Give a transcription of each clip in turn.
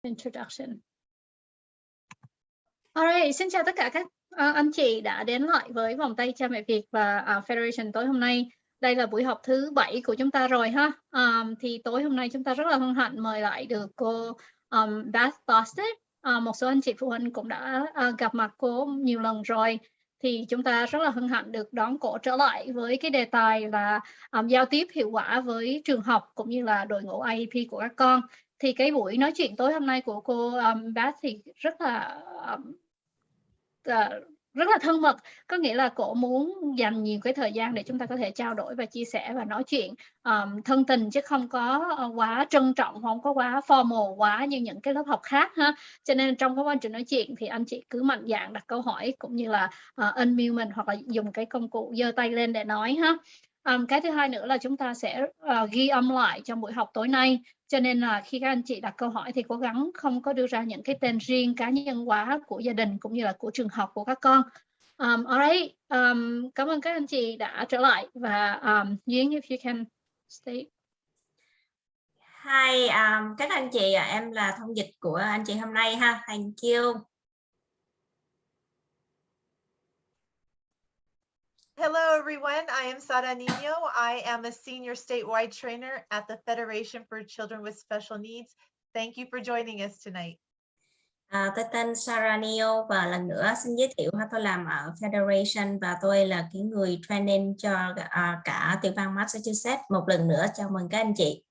introduction. Alright, xin chào tất cả các anh chị đã đến lại với vòng tay cha mẹ Việt và Federation tối hôm nay. Đây là buổi học thứ 7 của chúng ta rồi ha. Thì tối hôm nay chúng ta rất là hân hạnh mời lại được cô Beth Bostic. Một số anh chị phụ huynh cũng đã gặp mặt cô nhiều lần rồi. Thì chúng ta rất là hân hạnh được đón cô trở lại với cái đề tài là giao tiếp hiệu quả với trường học cũng như là đội ngũ IEP của các con. Thì cái buổi nói chuyện tối hôm nay của cô Beth thì rất là thân mật, có nghĩa là cổ muốn dành nhiều cái thời gian để chúng ta có thể trao đổi và chia sẻ và nói chuyện thân tình, chứ không có quá trân trọng, không có quá formal quá như những cái lớp học khác ha. Cho nên trong cái quá trình nói chuyện thì anh chị cứ mạnh dạn đặt câu hỏi cũng như là unmute mình hoặc là dùng cái công cụ giơ tay lên để nói ha. Cái thứ hai nữa là chúng ta sẽ ghi âm lại trong buổi học tối nay, cho nên là khi các anh chị đặt câu hỏi thì cố gắng không có đưa ra những cái tên riêng cá nhân hóa của gia đình cũng như là của trường học của các con. Alright, cảm ơn các anh chị đã trở lại và Duyên, if you can stay. Hi, các anh chị, em là thông dịch của anh chị hôm nay ha. Thank you. Hello, everyone. I am Sara Nino. I am a senior statewide trainer at the Federation for Children with Special Needs. Thank you for joining us tonight. Tôi tên Sarah Neo và lần nữa xin giới thiệu tôi làm ở Federation và tôi là cái người training cho cả tiểu bang Massachusetts. Một lần nữa chào mừng các anh chị.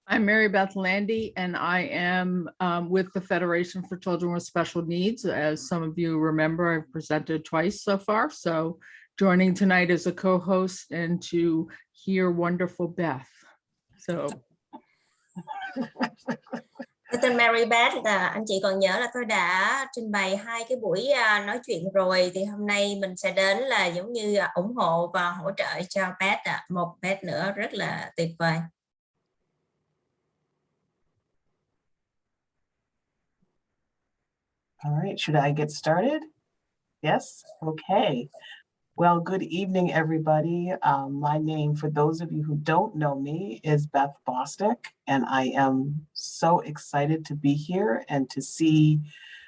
I'm Mary Beth Landy, and I am with the Federation for Children with Special Needs. As some of you remember, I've presented twice so far. So joining tonight as a co-host and to hear wonderful Beth. So. Tôi tên Mary Beth, là anh chị còn nhớ là tôi đã trình bày 2 cái buổi nói chuyện rồi, thì hôm nay mình sẽ đến là giống như ủng hộ và hỗ trợ cho Beth, một Beth nữa rất là tuyệt vời. All right, should I get started? Yes, okay. Well, good evening, everybody. My name, for those of you who don't know me, is Beth Bostic, and I am so excited to be here and to see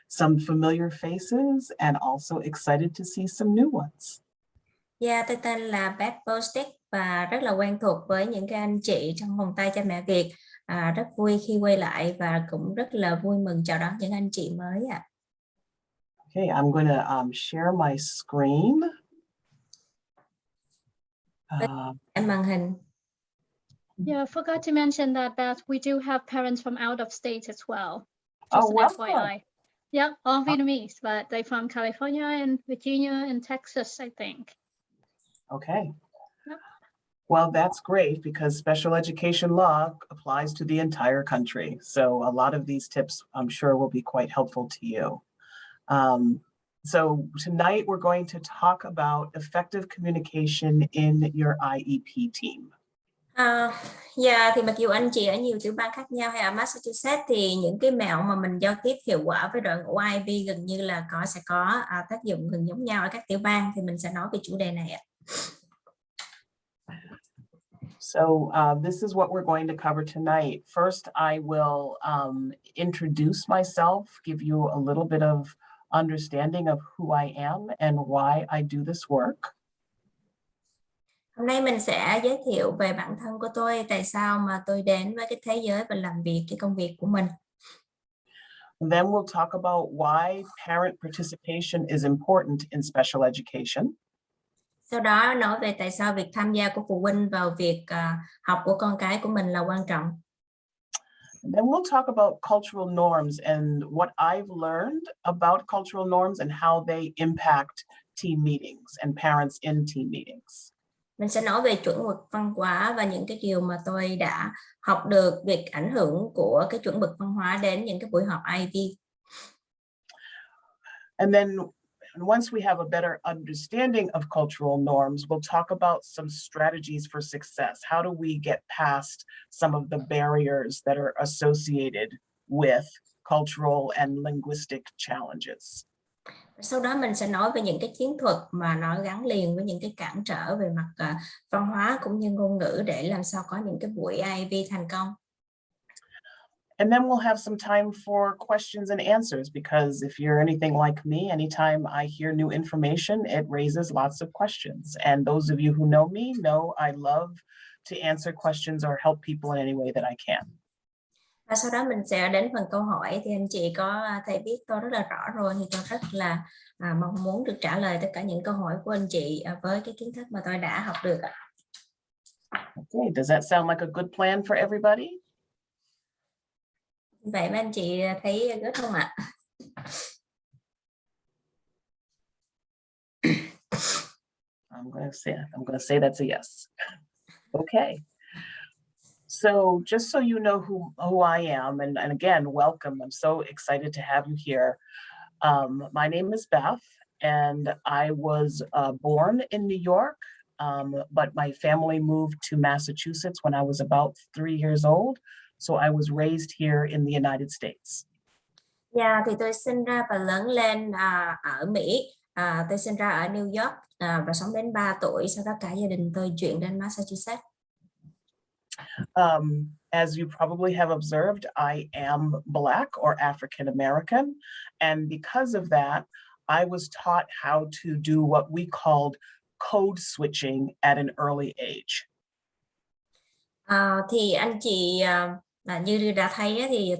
some familiar faces and also excited to see some new ones. Yeah, tôi tên là Beth Bostic và rất là quen thuộc với những cái anh chị trong vòng tay cha mẹ Việt. Rất vui khi quay lại và cũng rất là vui mừng chào đón những anh chị mới ạ. Okay, I'm going to share my screen. Màn hình. Yeah, I forgot to mention that we do have parents from out of state as well. Just an FYI. Yeah, all Vietnamese, but they're from California and Virginia and Texas, I think. Okay. Yep. Well, that's great because special education law applies to the entire country. So a lot of these tips, I'm sure, will be quite helpful to you. So tonight we're going to talk about effective communication in your IEP team. Thì mặc dù anh chị ở nhiều tiểu bang khác nhau hay ở Massachusetts thì những cái mẹo mà mình giao tiếp hiệu quả với đội ngũ IEP gần như là sẽ có tác dụng gần giống nhau ở các tiểu bang, thì mình sẽ nói về chủ đề này ạ. So this is what we're going to cover tonight. First, I will introduce myself, give you a little bit of understanding of who I am and why I do this work. Hôm nay mình sẽ giới thiệu về bản thân của tôi, tại sao mà tôi đến với cái thế giới và làm việc cái công việc của mình. Then we'll talk about why parent participation is important in special education. Sau đó nói về tại sao việc tham gia của phụ huynh vào việc học của con cái của mình là quan trọng. Then we'll talk about cultural norms and what I've learned about cultural norms and how they impact team meetings and parents in team meetings. Mình sẽ nói về chuẩn mực văn hóa và những cái điều mà tôi đã học được, việc ảnh hưởng của cái chuẩn mực văn hóa đến những cái buổi họp IEP. And then once we have a better understanding of cultural norms, we'll talk about some strategies for success. How do we get past some of the barriers that are associated with cultural and linguistic challenges? Sau đó mình sẽ nói về những cái chiến thuật mà nó gắn liền với những cái cản trở về mặt văn hóa cũng như ngôn ngữ để làm sao có những cái buổi IEP thành công. And then we'll have some time for questions and answers, because if you're anything like me, anytime I hear new information, it raises lots of questions. And those of you who know me know I love to answer questions or help people in any way that I can. Và sau đó mình sẽ đến phần câu hỏi. Thì anh chị có thể biết tôi rất là rõ rồi, thì tôi rất là mong muốn được trả lời tất cả những câu hỏi của anh chị với cái kiến thức mà tôi đã học được. Okay, does that sound like a good plan for everybody? Vậy mà anh chị thấy good không ạ? I'm going to say that's a yes. Okay. So just so you know who I am, and again, welcome. I'm so excited to have you here. My name is Beth, and I was born in New York, but my family moved to Massachusetts when I was about 3 years old. So I was raised here in the United States. Dạ, thì tôi sinh ra và lớn lên ở Mỹ. Tôi sinh ra ở New York và sống đến 3 tuổi. Sau đó cả gia đình tôi chuyển đến Massachusetts. As you probably have observed, I am Black or African American. And because of that, I was taught how to do what we called code switching at an early age. Thì anh chị như đã thấy thì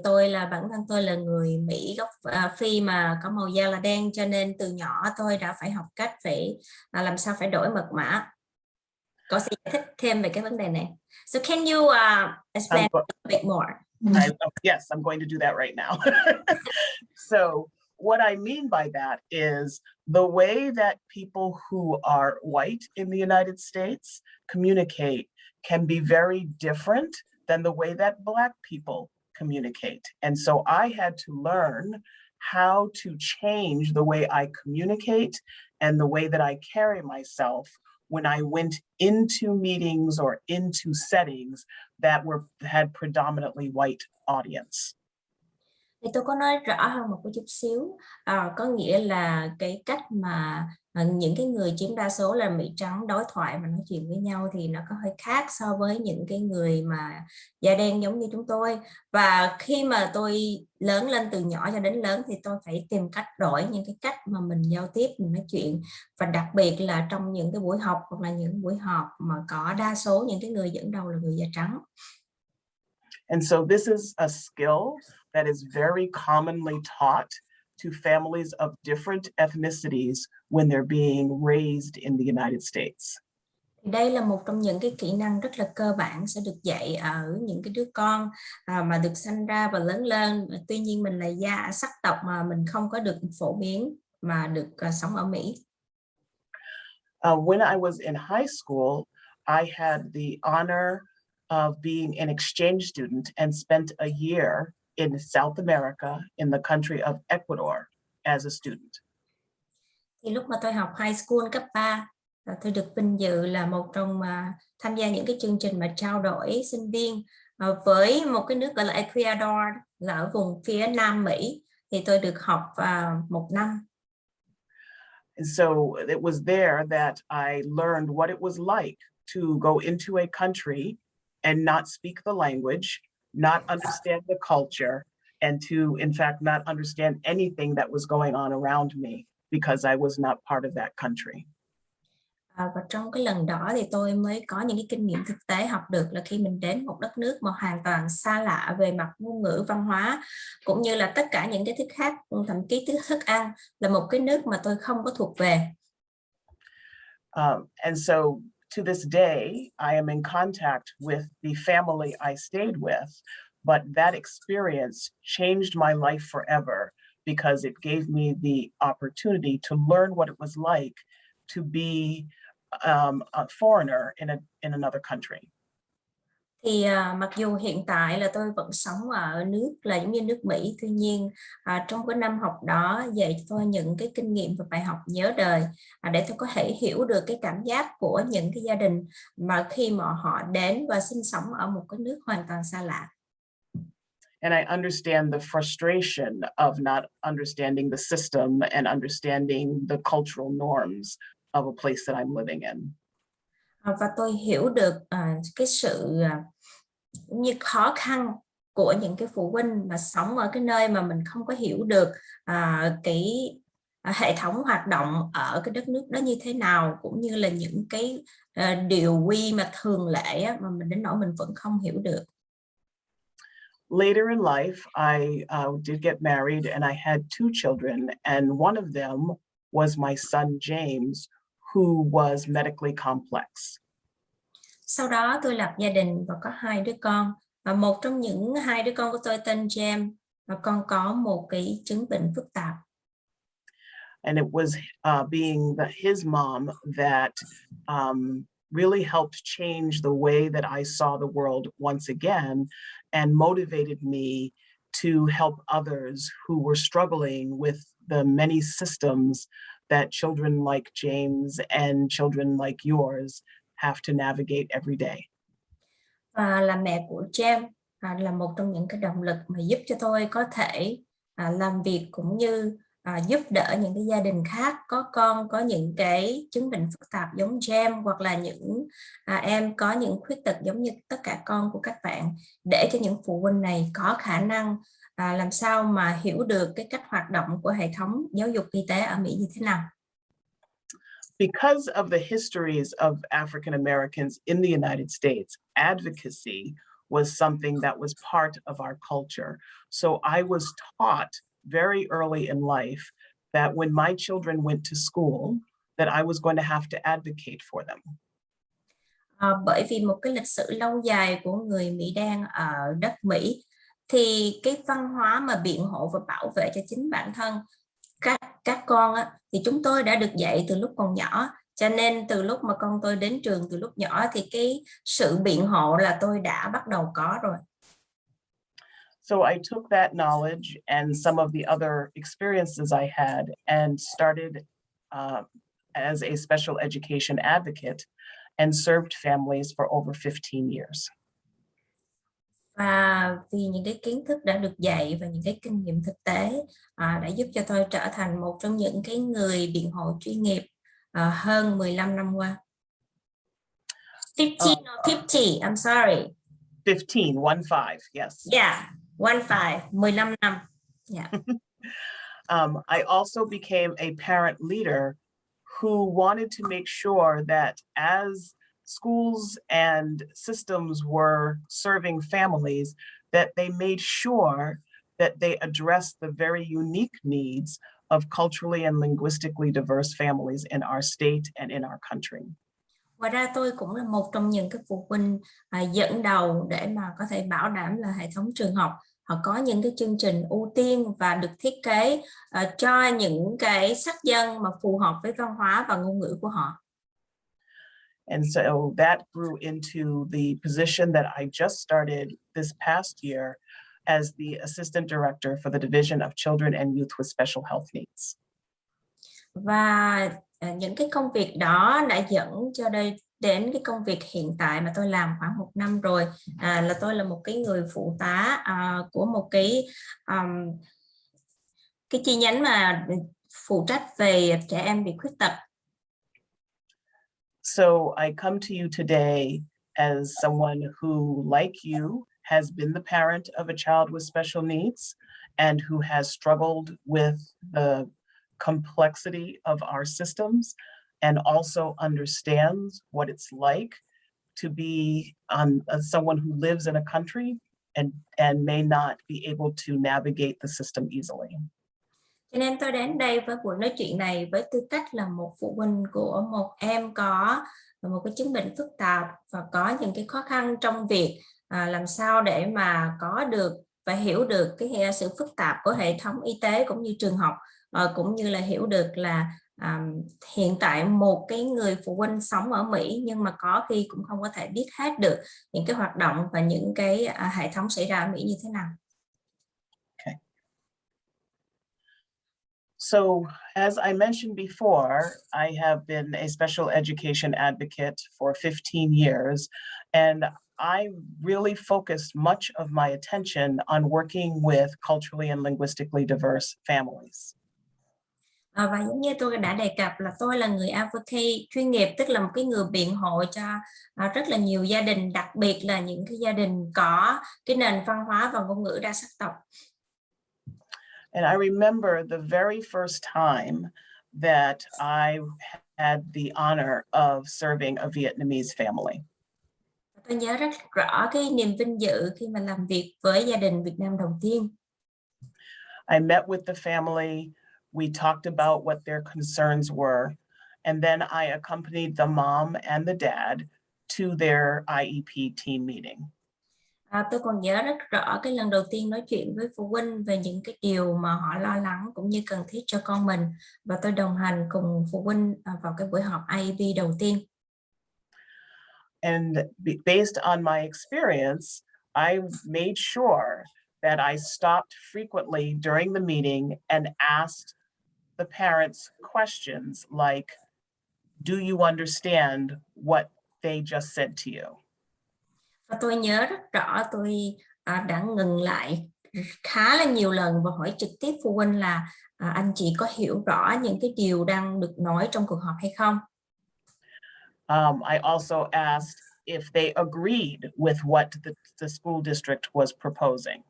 bản thân tôi là người Mỹ gốc Phi mà có màu da là đen, cho nên từ nhỏ tôi đã phải học cách làm sao phải đổi mật mã. Có thể giải thích thêm về cái vấn đề này. So can you explain a bit more? Yes, I'm going to do that right now. So what I mean by that is the way that people who are white in the United States communicate can be very different than the way that Black people communicate. And so I had to learn how to change the way I communicate and the way that I carry myself when I went into meetings or into settings that had predominantly white audience. Thì tôi có nói rõ hơn một chút xíu, có nghĩa là cái cách mà những cái người chiếm đa số là Mỹ trắng đối thoại và nói chuyện với nhau thì nó có hơi khác so với những cái người mà da đen giống như chúng tôi. Và khi mà tôi lớn lên từ nhỏ cho đến lớn thì tôi phải tìm cách đổi những cái cách mà mình giao tiếp, mình nói chuyện, và đặc biệt là trong những cái buổi học hoặc là những buổi họp mà có đa số những cái người dẫn đầu là người da trắng. And so this is a skill that is very commonly taught to families of different ethnicities when they're being raised in the United States. Đây là một trong những cái kỹ năng rất là cơ bản sẽ được dạy ở những cái đứa con mà được sinh ra và lớn lên. Tuy nhiên mình là sắc tộc mà mình không có được phổ biến mà được sống ở Mỹ. When I was in high school, I had the honor of being an exchange student and spent a year in South America in the country of Ecuador as a student. Thì lúc mà tôi học high school cấp 3, tôi được vinh dự là một trong tham gia những cái chương trình mà trao đổi sinh viên với một cái nước gọi là Ecuador, là ở vùng phía Nam Mỹ, thì tôi được học 1 năm. And so it was there that I learned what it was like to go into a country and not speak the language, not understand the culture, and to, in fact, not understand anything that was going on around me because I was not part of that country. Và trong cái lần đó thì tôi mới có những cái kinh nghiệm thực tế học được là khi mình đến một đất nước mà hoàn toàn xa lạ về mặt ngôn ngữ, văn hóa, cũng như là tất cả những cái thứ khác, thậm chí thức ăn, là một cái nước mà tôi không có thuộc về. And so to this day, I am in contact with the family I stayed with, but that experience changed my life forever because it gave me the opportunity to learn what it was like to be a foreigner in another country. Thì mặc dù hiện tại là tôi vẫn sống ở nước là giống như nước Mỹ, tuy nhiên trong cái năm học đó dạy cho tôi những cái kinh nghiệm và bài học nhớ đời để tôi có thể hiểu được cái cảm giác của những cái gia đình mà khi mà họ đến và sinh sống ở một cái nước hoàn toàn xa lạ. And I understand the frustration of not understanding the system and understanding the cultural norms of a place that I'm living in. Và tôi hiểu được cái sự như khó khăn của những cái phụ huynh mà sống ở cái nơi mà mình không có hiểu được cái hệ thống hoạt động ở cái đất nước đó như thế nào, cũng như là những cái điều quy mà thường lệ mà mình đến nỗi mình vẫn không hiểu được. Later in life, I did get married and I had 2 children, and one of them was my son James, who was medically complex. Sau đó tôi lập gia đình và có 2 đứa con. Và một trong những 2 đứa con của tôi tên James, và con có một cái chứng bệnh phức tạp. And it was being his mom that really helped change the way that I saw the world once again and motivated me to help others who were struggling with the many systems that children like James and children like yours have to navigate every day. Và là mẹ của James là một trong những cái động lực mà giúp cho tôi có thể làm việc cũng như giúp đỡ những cái gia đình khác có con có những cái chứng bệnh phức tạp giống James, hoặc là những em có những khuyết tật giống như tất cả con của các bạn, để cho những phụ huynh này có khả năng làm sao mà hiểu được cái cách hoạt động của hệ thống giáo dục y tế ở Mỹ như thế nào. Because of the histories of African Americans in the United States, advocacy was something that was part of our culture. So I was taught very early in life that when my children went to school, that I was going to have to advocate for them. Bởi vì một cái lịch sử lâu dài của người Mỹ Đen ở đất Mỹ, thì cái văn hóa mà biện hộ và bảo vệ cho chính bản thân các con thì chúng tôi đã được dạy từ lúc còn nhỏ, cho nên từ lúc mà con tôi đến trường từ lúc nhỏ thì cái sự biện hộ là tôi đã bắt đầu có rồi. So I took that knowledge and some of the other experiences I had and started as a special education advocate and served families for over 15 years. Và vì những cái kiến thức đã được dạy và những cái kinh nghiệm thực tế đã giúp cho tôi trở thành một trong những cái người biện hộ chuyên nghiệp hơn 15 năm qua. 15 or 50, I'm sorry. 15, yes. Yeah, 15 năm. Yeah. I also became a parent leader who wanted to make sure that as schools and systems were serving families, that they made sure that they addressed the very unique needs of culturally and linguistically diverse families in our state and in our country. Ngoài ra tôi cũng là một trong những cái phụ huynh dẫn đầu để mà có thể bảo đảm là hệ thống trường học họ có những cái chương trình ưu tiên và được thiết kế cho những cái sắc dân mà phù hợp với văn hóa và ngôn ngữ của họ. And so that grew into the position that I just started this past year as the Assistant Director for the Division of Children and Youth with Special Health Needs. Và những cái công việc đó đã dẫn cho đến cái công việc hiện tại mà tôi làm khoảng 1 năm rồi, là tôi là một cái người phụ tá của một cái chi nhánh mà phụ trách về trẻ em bị khuyết tật. So I come to you today as someone who, like you, has been the parent of a child with special needs and who has struggled with the complexity of our systems and also understands what it's like to be someone who lives in a country and may not be able to navigate the system easily. Cho nên tôi đến đây với buổi nói chuyện này với tư cách là một phụ huynh của một em có một cái chứng bệnh phức tạp và có những cái khó khăn trong việc làm sao để mà có được và hiểu được cái sự phức tạp của hệ thống y tế cũng như trường học, cũng như là hiểu được là hiện tại một cái người phụ huynh sống ở Mỹ nhưng mà có khi cũng không có thể biết hết được những cái hoạt động và những cái hệ thống xảy ra ở Mỹ như thế nào. Okay. So as I mentioned before, I have been a special education advocate for 15 years, and I really focused much of my attention on working with culturally and linguistically diverse families. Và giống như tôi đã đề cập là tôi là người advocate chuyên nghiệp, tức là một cái người biện hộ cho rất là nhiều gia đình, đặc biệt là những cái gia đình có cái nền văn hóa và ngôn ngữ đa sắc tộc. And I remember the very first time that I had the honor of serving a Vietnamese family. Tôi nhớ rất rõ cái niềm vinh dự khi mà làm việc với gia đình Việt Nam đầu tiên. I met with the family. We talked about what their concerns were. And then I accompanied the mom and the dad to their IEP team meeting. Tôi còn nhớ rất rõ cái lần đầu tiên nói chuyện với phụ huynh về những cái điều mà họ lo lắng cũng như cần thiết cho con mình, và tôi đồng hành cùng phụ huynh vào cái buổi họp IEP đầu tiên. And based on my experience, I made sure that I stopped frequently during the meeting and asked the parents questions like, do you understand what they just said to you? Và tôi nhớ rất rõ tôi đã ngừng lại khá là nhiều lần và hỏi trực tiếp phụ huynh là anh chị có hiểu rõ những cái điều đang được nói trong cuộc họp hay không? I also asked if they agreed with what the school district was proposing.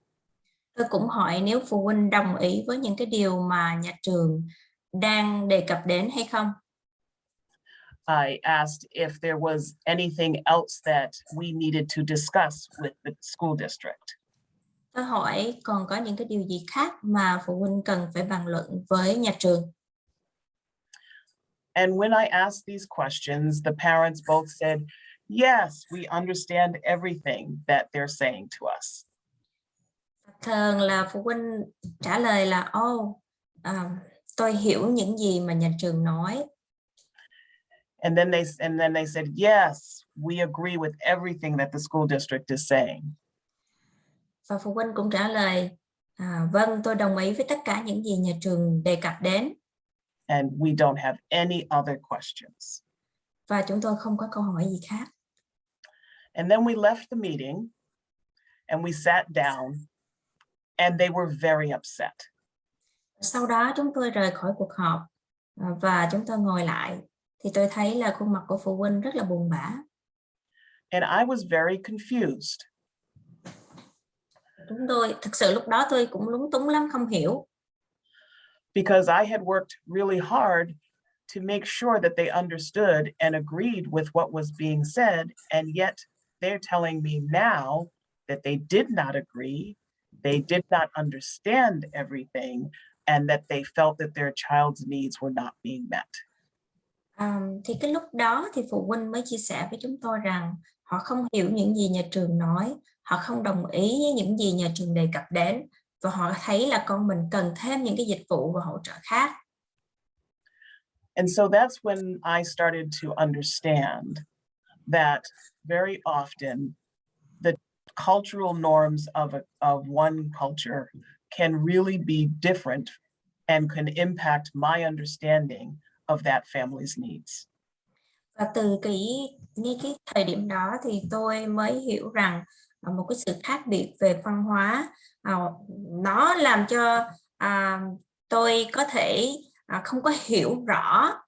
Tôi cũng hỏi nếu phụ huynh đồng ý với những cái điều mà nhà trường đang đề cập đến hay không. I asked if there was anything else that we needed to discuss with the school district. Tôi hỏi còn có những cái điều gì khác mà phụ huynh cần phải bàn luận với nhà trường. And when I asked these questions, the parents both said, yes, we understand everything that they're saying to us. Thường là phụ huynh trả lời là tôi hiểu những gì mà nhà trường nói. And then they said, yes, we agree with everything that the school district is saying. Và phụ huynh cũng trả lời, vâng, tôi đồng ý với tất cả những gì nhà trường đề cập đến. And we don't have any other questions. Và chúng tôi không có câu hỏi gì khác. And then we left the meeting and we sat down and they were very upset. Sau đó chúng tôi rời khỏi cuộc họp và chúng tôi ngồi lại thì tôi thấy là khuôn mặt của phụ huynh rất là buồn bã. And I was very confused. Thực sự lúc đó tôi cũng lúng túng lắm, không hiểu. Because I had worked really hard to make sure that they understood and agreed with what was being said, and yet they're telling me now that they did not agree, they did not understand everything, and that they felt that their child's needs were not being met. Thì cái lúc đó thì phụ huynh mới chia sẻ với chúng tôi rằng họ không hiểu những gì nhà trường nói, họ không đồng ý với những gì nhà trường đề cập đến, và họ thấy là con mình cần thêm những cái dịch vụ và hỗ trợ khác. And so that's when I started to understand that very often the cultural norms of one culture can really be different and can impact my understanding of that family's needs. Và từ ngay cái thời điểm đó thì tôi mới hiểu rằng một cái sự khác biệt về văn hóa nó làm cho tôi có thể không có hiểu rõ.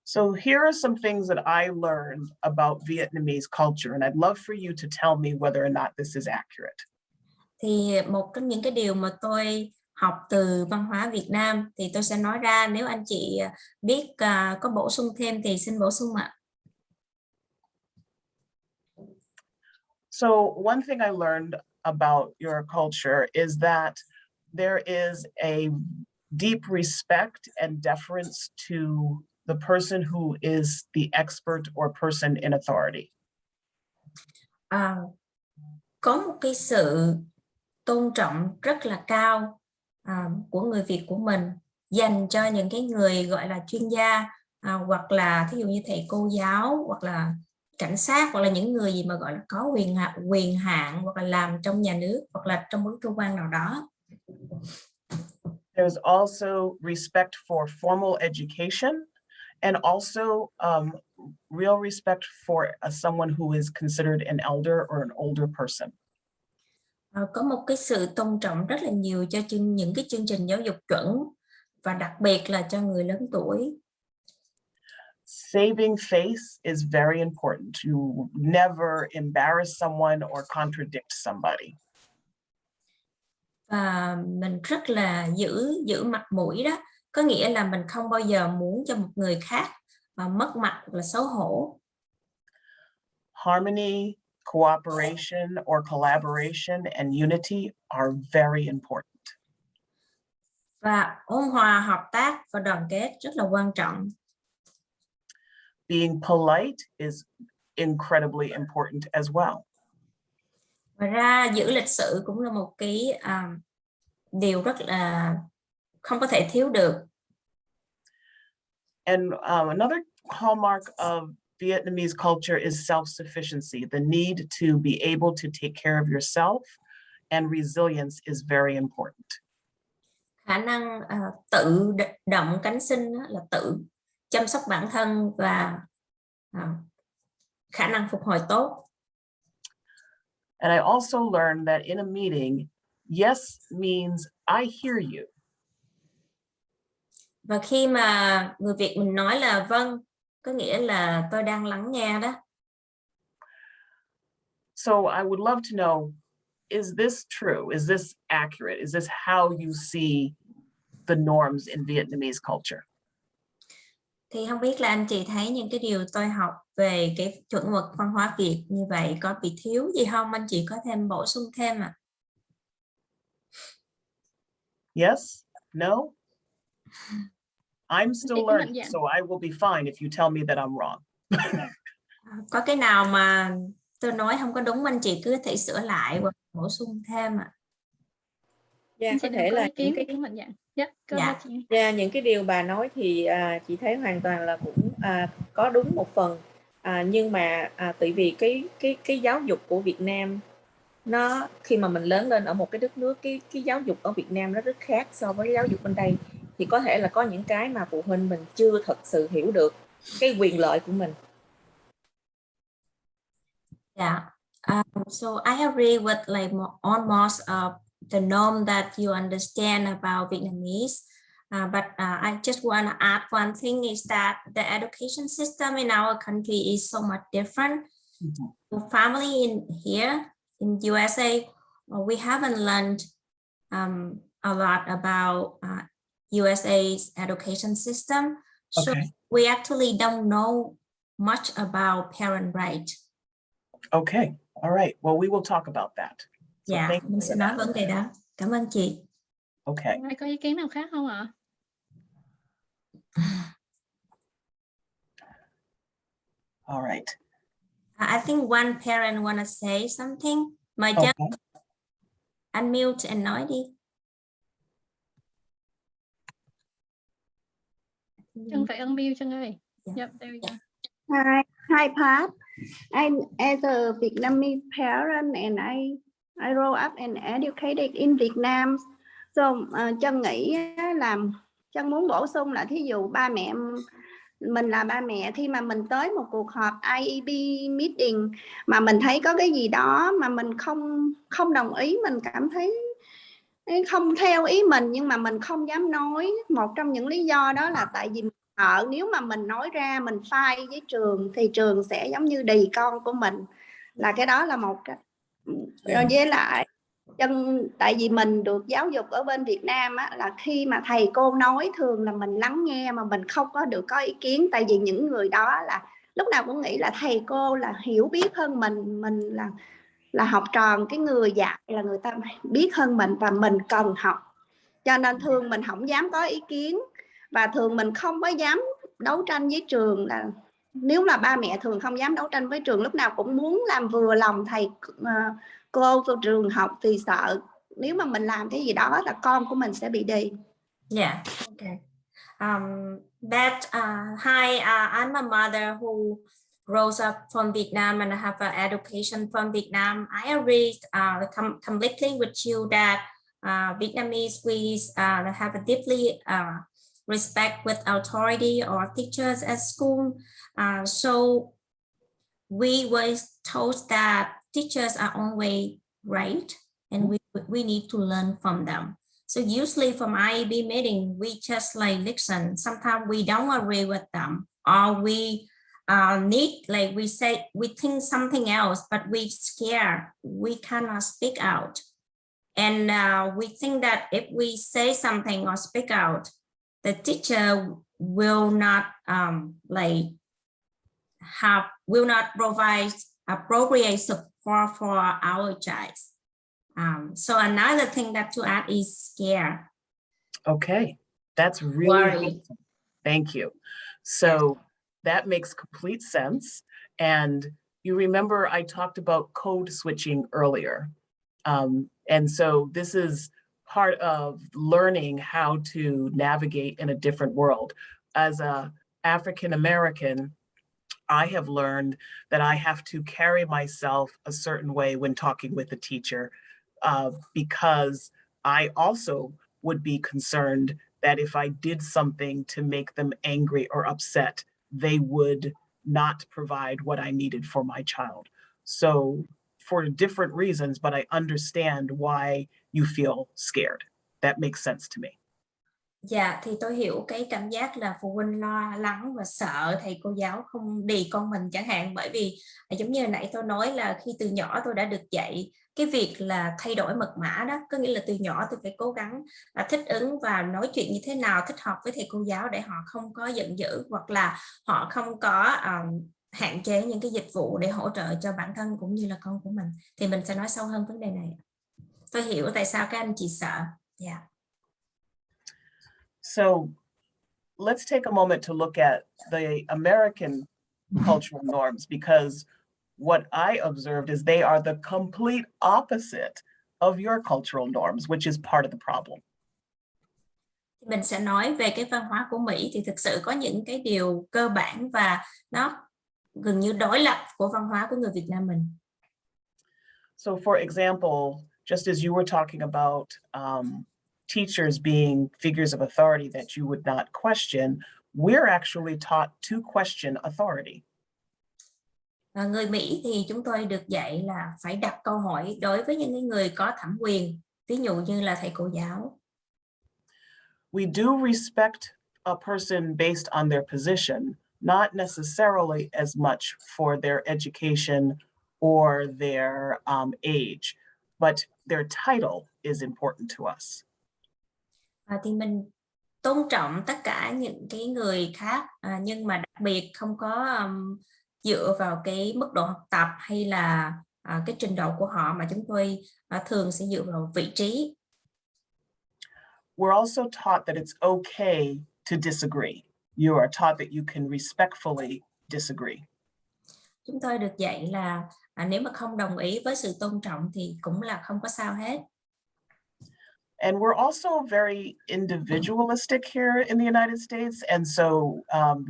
So here are some things that I learned about Vietnamese culture, and I'd love for you to tell me whether or not this is accurate. Thì một trong những cái điều mà tôi học từ văn hóa Việt Nam thì tôi sẽ nói ra, nếu anh chị biết có bổ sung thêm thì xin bổ sung ạ. So one thing I learned about your culture is that there is a deep respect and deference to the person who is the expert or person in authority. Có một cái sự tôn trọng rất là cao của người Việt của mình dành cho những cái người gọi là chuyên gia, hoặc là thí dụ như thầy cô giáo, hoặc là cảnh sát, hoặc là những người gì mà gọi là có quyền hạn, hoặc là làm trong nhà nước, hoặc là trong một cơ quan nào đó. There's also respect for formal education and also real respect for someone who is considered an elder or an older person. Có một cái sự tôn trọng rất là nhiều cho những cái chương trình giáo dục chuẩn và đặc biệt là cho người lớn tuổi. Saving face is very important. You never embarrass someone or contradict somebody. Và mình rất là giữ mặt mũi đó, có nghĩa là mình không bao giờ muốn cho một người khác mà mất mặt hoặc là xấu hổ. Harmony, cooperation, or collaboration and unity are very important. Và ôn hòa, hợp tác và đoàn kết rất là quan trọng. Being polite is incredibly important as well. Ngoài ra giữ lịch sự cũng là một cái điều rất là không có thể thiếu được. And another hallmark of Vietnamese culture is self-sufficiency. The need to be able to take care of yourself and resilience is very important. Khả năng tự động cánh sinh là tự chăm sóc bản thân và khả năng phục hồi tốt. And I also learned that in a meeting, yes means I hear you. Và khi mà người Việt mình nói là vâng, có nghĩa là tôi đang lắng nghe đó. So I would love to know, is this true? Is this accurate? Is this how you see the norms in Vietnamese culture? Thì không biết là anh chị thấy những cái điều tôi học về cái chuẩn mực văn hóa Việt như vậy có bị thiếu gì không? Anh chị có thêm bổ sung thêm ạ? Yes? No? I'm still learning, so I will be fine if you tell me that I'm wrong. Có cái nào mà tôi nói không có đúng anh chị cứ thể sửa lại hoặc bổ sung thêm ạ? Dạ, có thể là những cái những cái điều bà nói thì chị thấy hoàn toàn là cũng có đúng một phần, nhưng mà tại vì cái giáo dục của Việt Nam nó khi mà mình lớn lên ở một cái đất nước, cái giáo dục ở Việt Nam nó rất khác so với giáo dục bên đây, thì có thể là có những cái mà phụ huynh mình chưa thật sự hiểu được cái quyền lợi của mình. Yeah. So I agree with like almost the norm that you understand about Vietnamese. But I just want to add one thing is that the education system in our country is so much different. The family in here in USA, we haven't learned a lot about USA's education system. So we actually don't know much about parent rights. Okay, all right. Well, we will talk about that. So Dạ, mình sẽ nói vấn đề đó. Cảm ơn chị. Okay. Ai có ý kiến nào khác không ạ? All right. I think one parent wanna say something. Mời Trân. Unmute and nói đi. Trân phải unmute Trân ơi. Yep, there we go. Hi, Pat. As a Vietnamese parent and I grew up and educated in Vietnam. So Trân nghĩ là Trân muốn bổ sung là thí dụ ba mẹ mình là ba mẹ, khi mà mình tới một cuộc họp IEP meeting mà mình thấy có cái gì đó mà mình không đồng ý, mình cảm thấy không theo ý mình nhưng mà mình không dám nói. Một trong những lý do đó là tại vì nếu mà mình nói ra mình fight với trường thì trường sẽ giống như đì con của mình, là cái đó là một cái. Với lại tại vì mình được giáo dục ở bên Việt Nam á, là khi mà thầy cô nói thường là mình lắng nghe mà mình không có được có ý kiến, tại vì những người đó là lúc nào cũng nghĩ là thầy cô là hiểu biết hơn mình là học trò, cái người dạy là người ta biết hơn mình và mình cần học, cho nên thường mình không dám có ý kiến và thường mình không có dám đấu tranh với trường. Là nếu là ba mẹ thường không dám đấu tranh với trường, lúc nào cũng muốn làm vừa lòng thầy cô của trường học, thì sợ nếu mà mình làm cái gì đó là con của mình sẽ bị đi. Yeah, okay. Hi, I'm a mother who grows up from Vietnam and I have an education from Vietnam. I agree completely with you that Vietnamese we have a deeply respect with authority or teachers at school. So we were told that teachers are always right and we need to learn from them. So usually from IEP meeting, we just like listen. Sometimes we don't agree with them, or we need, like we say, we think something else, but we scared, we cannot speak out. And we think that if we say something or speak out, the teacher will not will not provide appropriate support for our child. So another thing that to add is scare. Okay, that's really helpful. Thank you. So that makes complete sense. And you remember I talked about code switching earlier. And so this is part of learning how to navigate in a different world. As an African-American, I have learned that I have to carry myself a certain way when talking with a teacher, because I also would be concerned that if I did something to make them angry or upset, they would not provide what I needed for my child. So for different reasons, but I understand why you feel scared. That makes sense to me. Dạ, thì tôi hiểu cái cảm giác là phụ huynh lo lắng và sợ thầy cô giáo không đì con mình chẳng hạn, bởi vì giống như nãy tôi nói là khi từ nhỏ tôi đã được dạy cái việc là thay đổi mật mã đó, có nghĩa là từ nhỏ tôi phải cố gắng thích ứng và nói chuyện như thế nào thích hợp với thầy cô giáo để họ không có giận dữ, hoặc là họ không có hạn chế những cái dịch vụ để hỗ trợ cho bản thân cũng như là con của mình. Thì mình sẽ nói sâu hơn vấn đề này. Tôi hiểu tại sao các anh chị sợ. Dạ. So let's take a moment to look at the American cultural norms, because what I observed is they are the complete opposite of your cultural norms, which is part of the problem. Mình sẽ nói về cái văn hóa của Mỹ, thì thực sự có những cái điều cơ bản và nó gần như đối lập của văn hóa của người Việt Nam mình. So for example, just as you were talking about teachers being figures of authority that you would not question, we're actually taught to question authority. Người Mỹ thì chúng tôi được dạy là phải đặt câu hỏi đối với những người có thẩm quyền, ví dụ như là thầy cô giáo. We do respect a person based on their position, not necessarily as much for their education or their age, but their title is important to us. Thì mình tôn trọng tất cả những cái người khác, nhưng mà đặc biệt không có dựa vào cái mức độ học tập hay là cái trình độ của họ, mà chúng tôi thường sẽ dựa vào vị trí. We're also taught that it's okay to disagree. You are taught that you can respectfully disagree. Chúng tôi được dạy là nếu mà không đồng ý với sự tôn trọng thì cũng là không có sao hết. And we're also very individualistic here in the United States. And so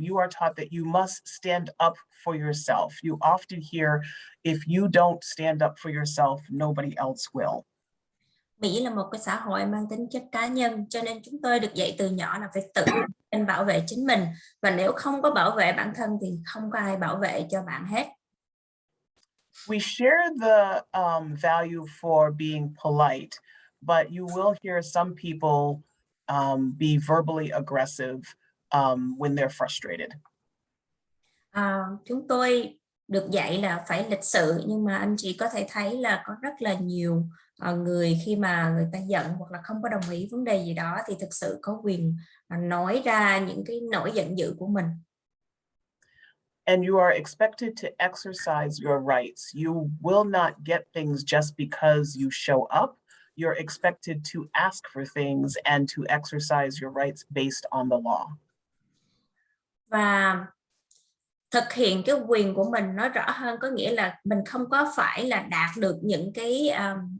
you are taught that you must stand up for yourself. You often hear, if you don't stand up for yourself, nobody else will. Mỹ là một cái xã hội mang tính chất cá nhân, cho nên chúng tôi được dạy từ nhỏ là phải tự mình bảo vệ chính mình. Và nếu không có bảo vệ bản thân thì không có ai bảo vệ cho bạn hết. We share the value for being polite, but you will hear some people be verbally aggressive when they're frustrated. Chúng tôi được dạy là phải lịch sự, nhưng mà anh chị có thể thấy là có rất là nhiều người khi mà người ta giận hoặc là không có đồng ý vấn đề gì đó thì thực sự có quyền nói ra những cái nỗi giận dữ của mình. And you are expected to exercise your rights. You will not get things just because you show up. You're expected to ask for things and to exercise your rights based on the law. Và thực hiện cái quyền của mình nói rõ hơn, có nghĩa là mình không có phải là đạt được những cái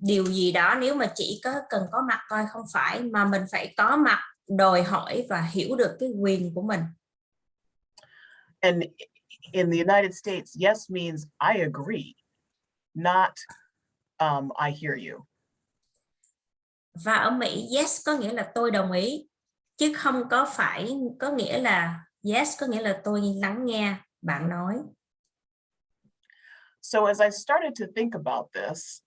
điều gì đó nếu mà chỉ có cần có mặt thôi, không phải, mà mình phải có mặt, đòi hỏi và hiểu được cái quyền của mình. And in the United States, yes means I agree, not I hear you. Và ở Mỹ, yes có nghĩa là tôi đồng ý, chứ không có phải có nghĩa là yes có nghĩa là tôi lắng nghe bạn nói. So as I started to think about this,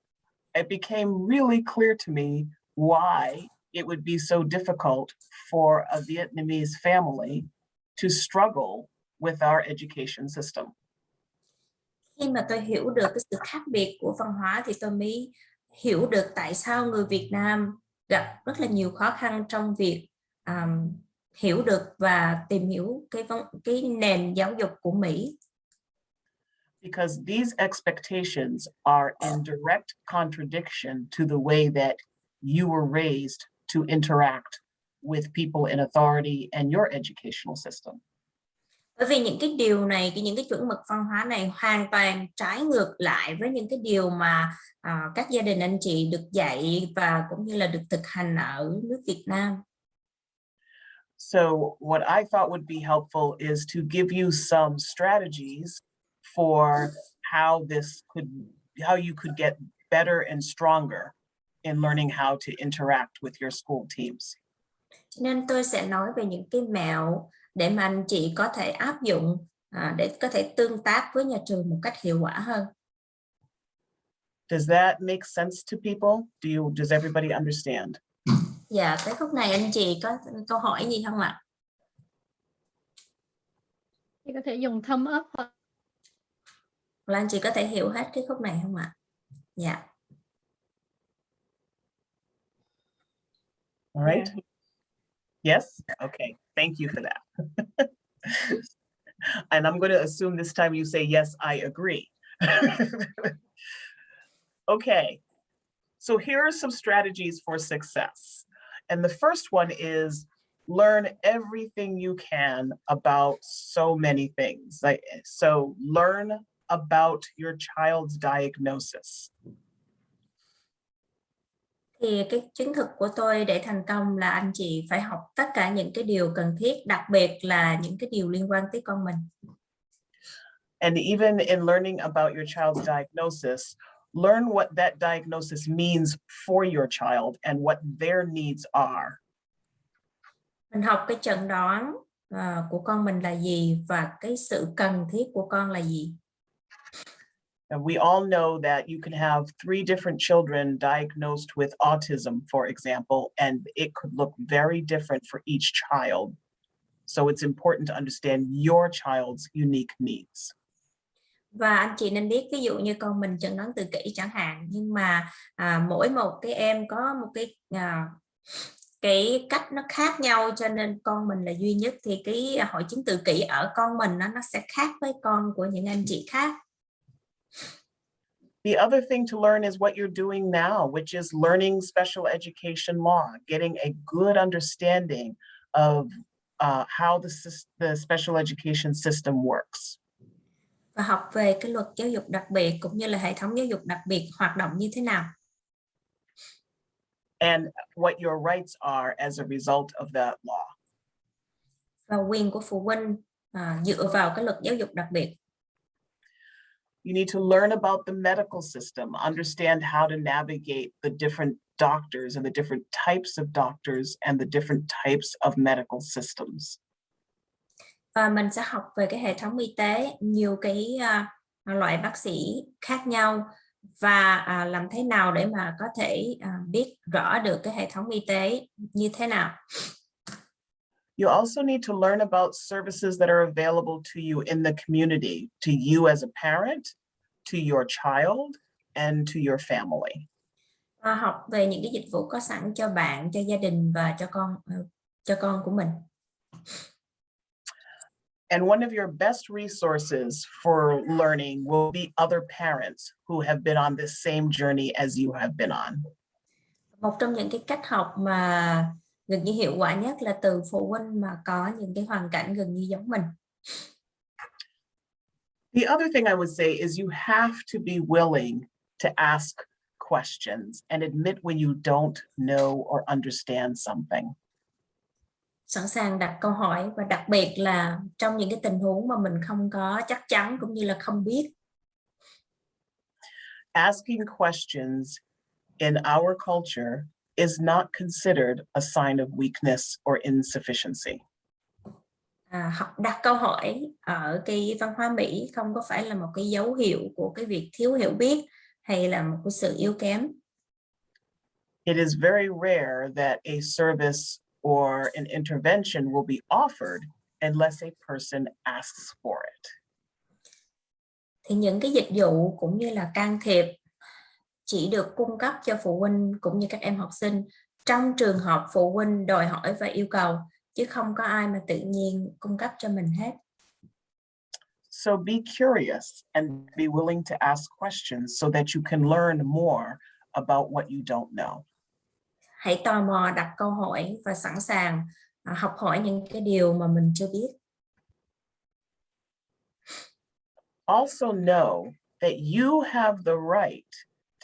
it became really clear to me why it would be so difficult for a Vietnamese family to struggle with our education system. Khi mà tôi hiểu được cái sự khác biệt của văn hóa thì tôi mới hiểu được tại sao người Việt Nam gặp rất là nhiều khó khăn trong việc hiểu được và tìm hiểu cái nền giáo dục của Mỹ. Because these expectations are in direct contradiction to the way that you were raised to interact with people in authority and your educational system. Bởi vì những cái điều này, những cái chuẩn mực văn hóa này hoàn toàn trái ngược lại với những cái điều mà các gia đình anh chị được dạy và cũng như là được thực hành ở nước Việt Nam. So what I thought would be helpful is to give you some strategies for how you could get better and stronger in learning how to interact with your school teams. Nên tôi sẽ nói về những cái mẹo để mà anh chị có thể áp dụng để có thể tương tác với nhà trường một cách hiệu quả hơn. Does that make sense to people? Does everybody understand? Dạ, tới khúc này anh chị có câu hỏi gì không ạ? Chị có thể dùng thumb up hoặc là anh chị có thể hiểu hết cái khúc này không ạ? Dạ. All right. Yes? Okay. Thank you for that. And I'm going to assume this time you say, yes, I agree. Okay. So here are some strategies for success. And the first one is learn everything you can about so many things. So learn about your child's diagnosis. Thì cái chiến thuật của tôi để thành công là anh chị phải học tất cả những cái điều cần thiết, đặc biệt là những cái điều liên quan tới con mình. And even in learning about your child's diagnosis, learn what that diagnosis means for your child and what their needs are. Mình học cái chẩn đoán của con mình là gì và cái sự cần thiết của con là gì. And we all know that you can have 3 different children diagnosed with autism, for example, and it could look very different for each child. So it's important to understand your child's unique needs. Và anh chị nên biết, ví dụ như con mình chẩn đoán tự kỷ chẳng hạn, nhưng mà mỗi một cái em có một cái cách nó khác nhau, cho nên con mình là duy nhất thì cái hội chứng tự kỷ ở con mình nó sẽ khác với con của những anh chị khác. The other thing to learn is what you're doing now, which is learning special education law, getting a good understanding of how the special education system works. Và học về cái luật giáo dục đặc biệt cũng như là hệ thống giáo dục đặc biệt hoạt động như thế nào. And what your rights are as a result of that law. Và quyền của phụ huynh dựa vào cái luật giáo dục đặc biệt. You need to learn about the medical system, understand how to navigate the different doctors and the different types of doctors and the different types of medical systems. Và mình sẽ học về cái hệ thống y tế, nhiều cái loại bác sĩ khác nhau và làm thế nào để mà có thể biết rõ được cái hệ thống y tế như thế nào. You also need to learn about services that are available to you in the community, to you as a parent, to your child, and to your family. Và học về những cái dịch vụ có sẵn cho bạn, cho gia đình và cho con của mình. And one of your best resources for learning will be other parents who have been on this same journey as you have been on. Một trong những cái cách học mà gần như hiệu quả nhất là từ phụ huynh mà có những cái hoàn cảnh gần như giống mình. The other thing I would say is you have to be willing to ask questions and admit when you don't know or understand something. Sẵn sàng đặt câu hỏi và đặc biệt là trong những cái tình huống mà mình không có chắc chắn cũng như là không biết. Asking questions in our culture is not considered a sign of weakness or insufficiency. Đặt câu hỏi ở cái văn hóa Mỹ không có phải là một cái dấu hiệu của cái việc thiếu hiểu biết hay là một cái sự yếu kém. It is very rare that a service or an intervention will be offered unless a person asks for it. Thì những cái dịch vụ cũng như là can thiệp chỉ được cung cấp cho phụ huynh cũng như các em học sinh trong trường hợp phụ huynh đòi hỏi và yêu cầu, chứ không có ai mà tự nhiên cung cấp cho mình hết. So be curious and be willing to ask questions so that you can learn more about what you don't know. Hãy tò mò đặt câu hỏi và sẵn sàng học hỏi những cái điều mà mình chưa biết. Also know that you have the right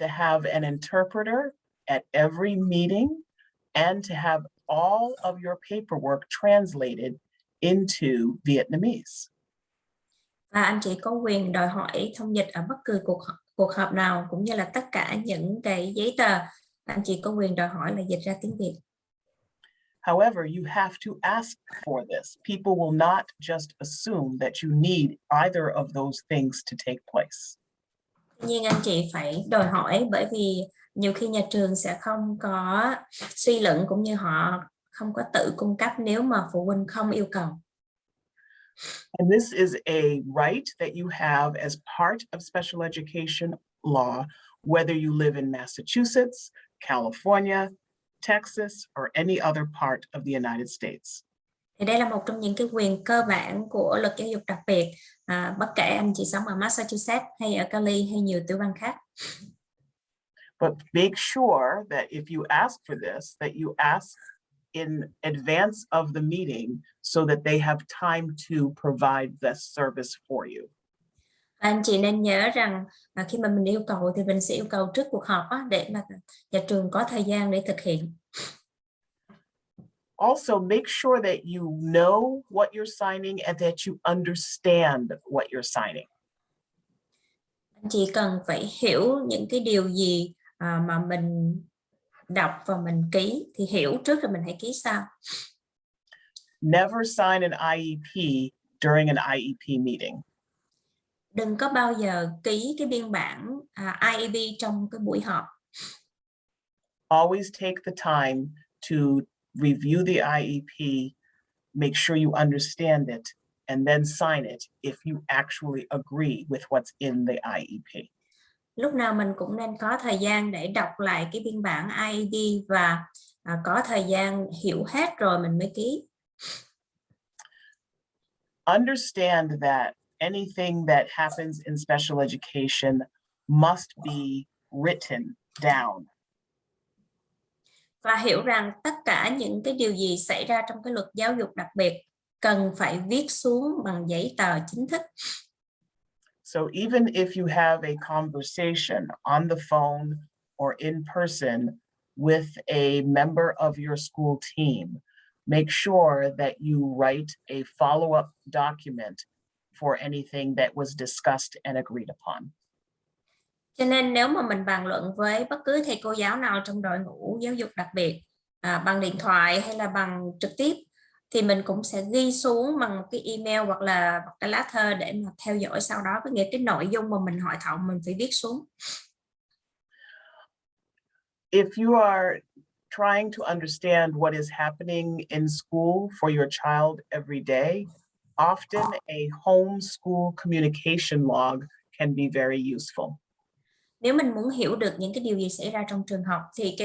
to have an interpreter at every meeting and to have all of your paperwork translated into Vietnamese. Và anh chị có quyền đòi hỏi thông dịch ở bất cứ cuộc họp nào, cũng như là tất cả những cái giấy tờ anh chị có quyền đòi hỏi là dịch ra tiếng Việt. However, you have to ask for this. People will not just assume that you need either of those things to take place. Tuy nhiên anh chị phải đòi hỏi, bởi vì nhiều khi nhà trường sẽ không có suy luận cũng như họ không có tự cung cấp nếu mà phụ huynh không yêu cầu. And this is a right that you have as part of special education law, whether you live in Massachusetts, California, Texas, or any other part of the United States. Thì đây là một trong những cái quyền cơ bản của luật giáo dục đặc biệt, bất kể anh chị sống ở Massachusetts hay ở Cali hay nhiều tiểu bang khác. But make sure that if you ask for this, that you ask in advance of the meeting so that they have time to provide this service for you. Anh chị nên nhớ rằng khi mà mình yêu cầu thì mình sẽ yêu cầu trước cuộc họp để mà nhà trường có thời gian để thực hiện. Also, make sure that you know what you're signing and that you understand what you're signing. Anh chị cần phải hiểu những cái điều gì mà mình đọc và mình ký, thì hiểu trước rồi mình hãy ký sau. Never sign an IEP during an IEP meeting. Đừng có bao giờ ký cái biên bản IEP trong cái buổi họp. Always take the time to review the IEP, make sure you understand it, and then sign it if you actually agree with what's in the IEP. Lúc nào mình cũng nên có thời gian để đọc lại cái biên bản IEP và có thời gian hiểu hết rồi mình mới ký. Understand that anything that happens in special education must be written down. Và hiểu rằng tất cả những cái điều gì xảy ra trong cái luật giáo dục đặc biệt cần phải viết xuống bằng giấy tờ chính thức. So even if you have a conversation on the phone or in person with a member of your school team, make sure that you write a follow-up document for anything that was discussed and agreed upon. Cho nên nếu mà mình bàn luận với bất cứ thầy cô giáo nào trong đội ngũ giáo dục đặc biệt bằng điện thoại hay là bằng trực tiếp, thì mình cũng sẽ ghi xuống bằng một cái email hoặc là một cái lá thơ để mà theo dõi sau đó. Có nghĩa cái nội dung mà mình hỏi thọng mình phải viết xuống. If you are trying to understand what is happening in school for your child every day, often a homeschool communication log can be very useful. Nếu mình muốn hiểu được những cái điều gì xảy ra trong trường học thì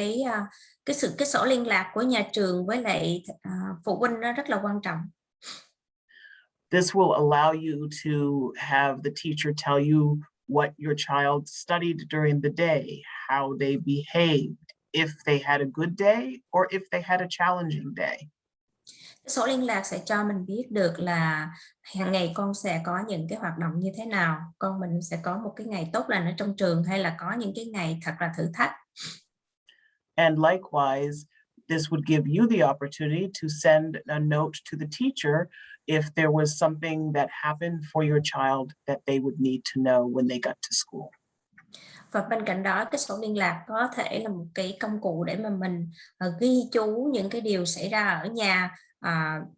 cái sổ liên lạc của nhà trường với lại phụ huynh nó rất là quan trọng. This will allow you to have the teacher tell you what your child studied during the day, how they behaved, if they had a good day or if they had a challenging day. Sổ liên lạc sẽ cho mình biết được là hàng ngày con sẽ có những cái hoạt động như thế nào, con mình sẽ có một cái ngày tốt lành ở trong trường hay là có những cái ngày thật là thử thách. And likewise, this would give you the opportunity to send a note to the teacher if there was something that happened for your child that they would need to know when they got to school. Và bên cạnh đó, cái sổ liên lạc có thể là một cái công cụ để mà mình ghi chú những cái điều xảy ra ở nhà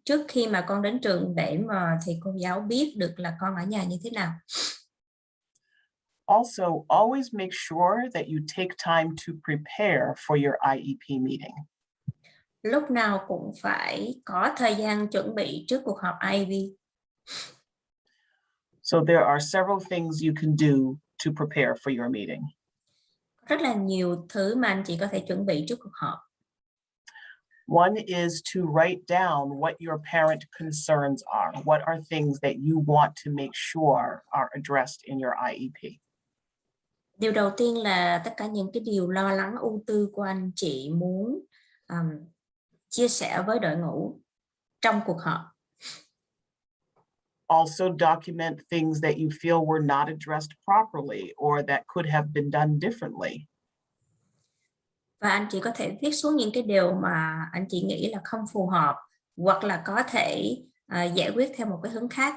trước khi mà con đến trường, để mà thầy cô giáo biết được là con ở nhà như thế nào. Also, always make sure that you take time to prepare for your IEP meeting. Lúc nào cũng phải có thời gian chuẩn bị trước cuộc họp IEP. So there are several things you can do to prepare for your meeting. Rất là nhiều thứ mà anh chị có thể chuẩn bị trước cuộc họp. One is to write down what your parent concerns are. What are things that you want to make sure are addressed in your IEP? Điều đầu tiên là tất cả những cái điều lo lắng ưu tư của anh chị muốn chia sẻ với đội ngũ trong cuộc họp. Also document things that you feel were not addressed properly or that could have been done differently. Và anh chị có thể viết xuống những cái điều mà anh chị nghĩ là không phù hợp hoặc là có thể giải quyết theo một cái hướng khác.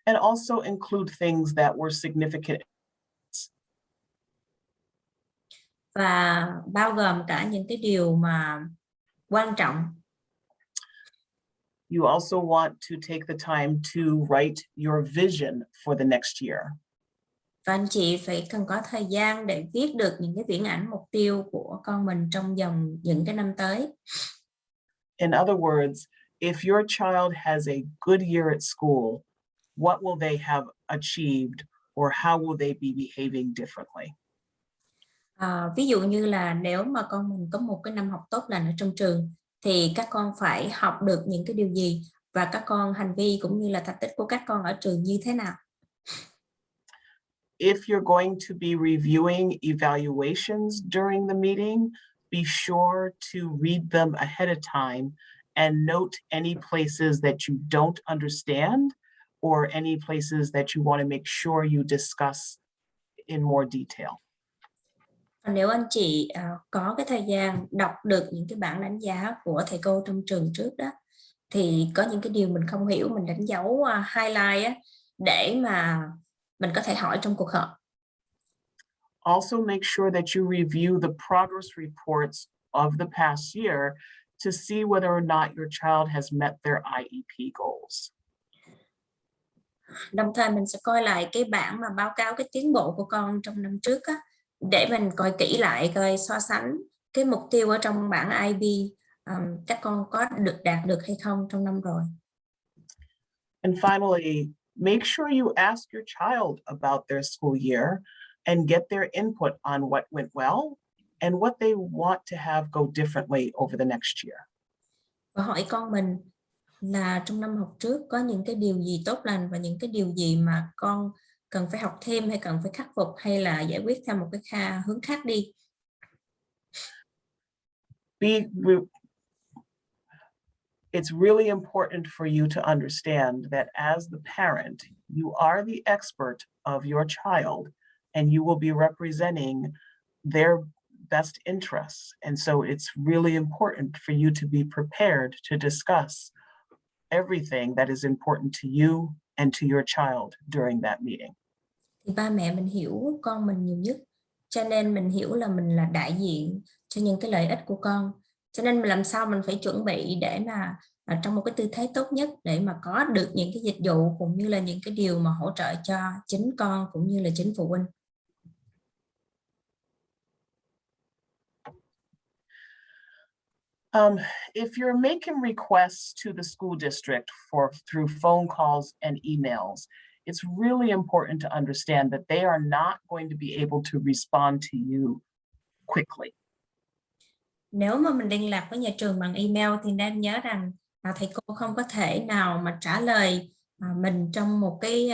And also include things that were significant. Và bao gồm cả những cái điều mà quan trọng. You also want to take the time to write your vision for the next year. Và anh chị phải cần có thời gian để viết được những cái viễn ảnh mục tiêu của con mình trong vòng những cái năm tới. In other words, if your child has a good year at school, what will they have achieved or how will they be behaving differently? Ví dụ như là nếu mà con mình có một cái năm học tốt lành ở trong trường thì các con phải học được những cái điều gì và các con hành vi cũng như là thành tích của các con ở trường như thế nào. If you're going to be reviewing evaluations during the meeting, be sure to read them ahead of time and note any places that you don't understand or any places that you want to make sure you discuss in more detail. Nếu anh chị có cái thời gian đọc được những cái bản đánh giá của thầy cô trong trường trước đó, thì có những cái điều mình không hiểu mình đánh dấu highlight á, để mà mình có thể hỏi trong cuộc họp. Also make sure that you review the progress reports of the past year to see whether or not your child has met their IEP goals. Đồng thời mình sẽ coi lại cái bảng mà báo cáo cái tiến bộ của con trong năm trước á, để mình coi kỹ lại, coi so sánh cái mục tiêu ở trong bảng IEP các con có được đạt được hay không trong năm rồi. And finally, make sure you ask your child about their school year and get their input on what went well and what they want to have go differently over the next year. Và hỏi con mình là trong năm học trước có những cái điều gì tốt lành và những cái điều gì mà con cần phải học thêm hay cần phải khắc phục hay là giải quyết theo một cái hướng khác đi. It's really important for you to understand that as the parent, you are the expert of your child and you will be representing their best interests. And so it's really important for you to be prepared to discuss everything that is important to you and to your child during that meeting. Thì ba mẹ mình hiểu con mình nhiều nhất, cho nên mình hiểu là mình là đại diện cho những cái lợi ích của con. Cho nên làm sao mình phải chuẩn bị để là trong một cái tư thế tốt nhất để mà có được những cái dịch vụ cũng như là những cái điều mà hỗ trợ cho chính con cũng như là chính phụ huynh. If you're making requests to the school district through phone calls and emails, it's really important to understand that they are not going to be able to respond to you quickly. Nếu mà mình liên lạc với nhà trường bằng email thì nên nhớ rằng thầy cô không có thể nào mà trả lời mình trong một cái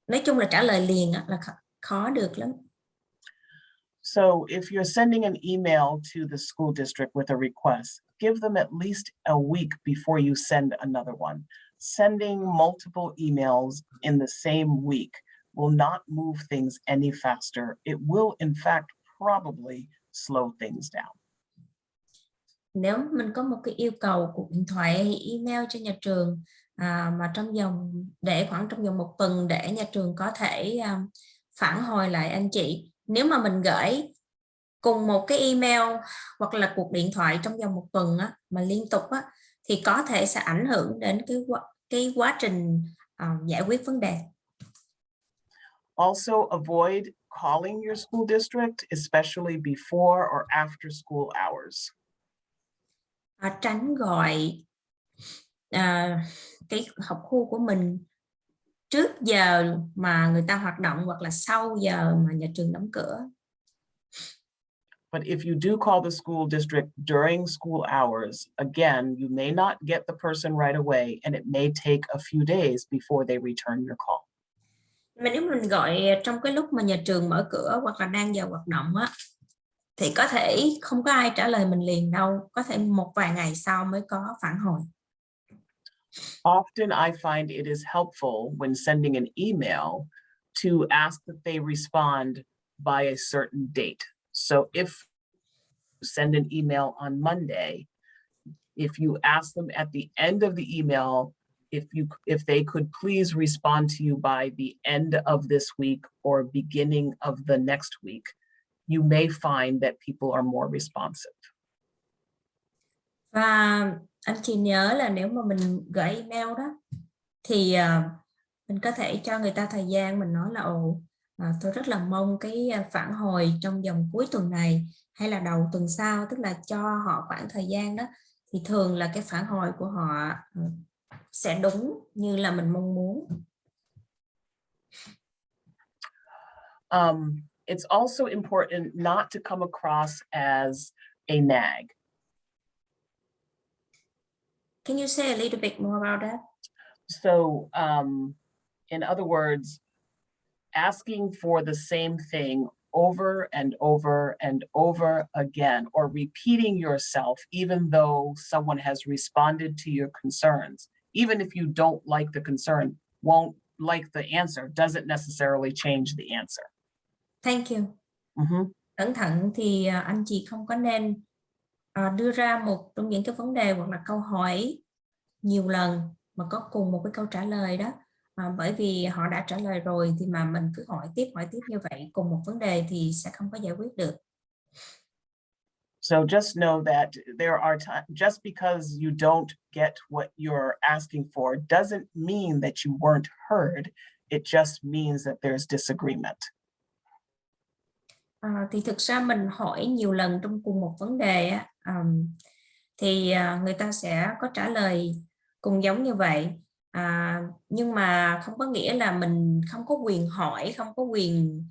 nói chung là trả lời liền là khó được lắm. So if you're sending an email to the school district with a request, give them at least a week before you send another one. Sending multiple emails in the same week will not move things any faster. It will, in fact, probably slow things down. Nếu mình có một cái yêu cầu cuộc điện thoại hay email cho nhà trường mà khoảng trong vòng một tuần để nhà trường có thể phản hồi lại anh chị. Nếu mà mình gửi cùng một cái email hoặc là cuộc điện thoại trong vòng một tuần mà liên tục thì có thể sẽ ảnh hưởng đến cái quá trình giải quyết vấn đề. Also, avoid calling your school district, especially before or after school hours. Tránh gọi cái học khu của mình trước giờ mà người ta hoạt động hoặc là sau giờ mà nhà trường đóng cửa. But if you do call the school district during school hours, again, you may not get the person right away, and it may take a few days before they return your call. Mà nếu mình gọi trong cái lúc mà nhà trường mở cửa hoặc là đang giờ hoạt động á, thì có thể không có ai trả lời mình liền đâu, có thể một vài ngày sau mới có phản hồi. Often I find it is helpful when sending an email to ask that they respond by a certain date. So if you send an email on Monday, if you ask them at the end of the email, if they could please respond to you by the end of this week or beginning of the next week, you may find that people are more responsive. Và anh chị nhớ là nếu mà mình gửi email đó thì mình có thể cho người ta thời gian, mình nói là tôi rất là mong cái phản hồi trong vòng cuối tuần này hay là đầu tuần sau, tức là cho họ khoảng thời gian đó, thì thường là cái phản hồi của họ sẽ đúng như là mình mong muốn. It's also important not to come across as a nag. Can you say a little bit more about that? So, in other words, asking for the same thing over and over and over again, or repeating yourself, even though someone has responded to your concerns, even if you don't like the concern, won't like the answer, doesn't necessarily change the answer. Thank you. Cẩn thận thì anh chị không có nên đưa ra một trong những cái vấn đề hoặc là câu hỏi nhiều lần mà có cùng một cái câu trả lời đó, bởi vì họ đã trả lời rồi thì mà mình cứ hỏi tiếp như vậy cùng một vấn đề thì sẽ không có giải quyết được. So just know that there are times, just because you don't get what you're asking for doesn't mean that you weren't heard. It just means that there's disagreement. Thì thực ra mình hỏi nhiều lần trong cùng một vấn đề thì người ta sẽ có trả lời cùng giống như vậy, nhưng mà không có nghĩa là mình không có quyền hỏi, không có quyền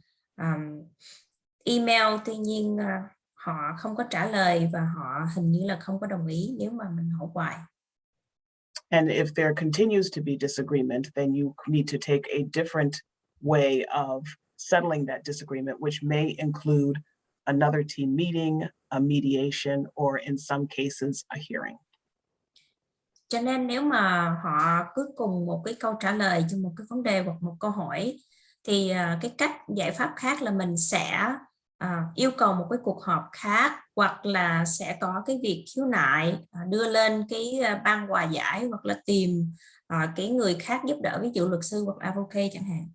email. Tuy nhiên họ không có trả lời và họ hình như là không có đồng ý nếu mà mình hỏi hoài. And if there continues to be disagreement, then you need to take a different way of settling that disagreement, which may include another team meeting, a mediation, or in some cases, a hearing. Cho nên nếu mà họ cứ cùng một cái câu trả lời cho một cái vấn đề hoặc một câu hỏi, thì cái cách giải pháp khác là mình sẽ yêu cầu một cái cuộc họp khác, hoặc là sẽ có cái việc khiếu nại đưa lên cái ban hòa giải, hoặc là tìm cái người khác giúp đỡ, ví dụ luật sư hoặc advocate chẳng hạn.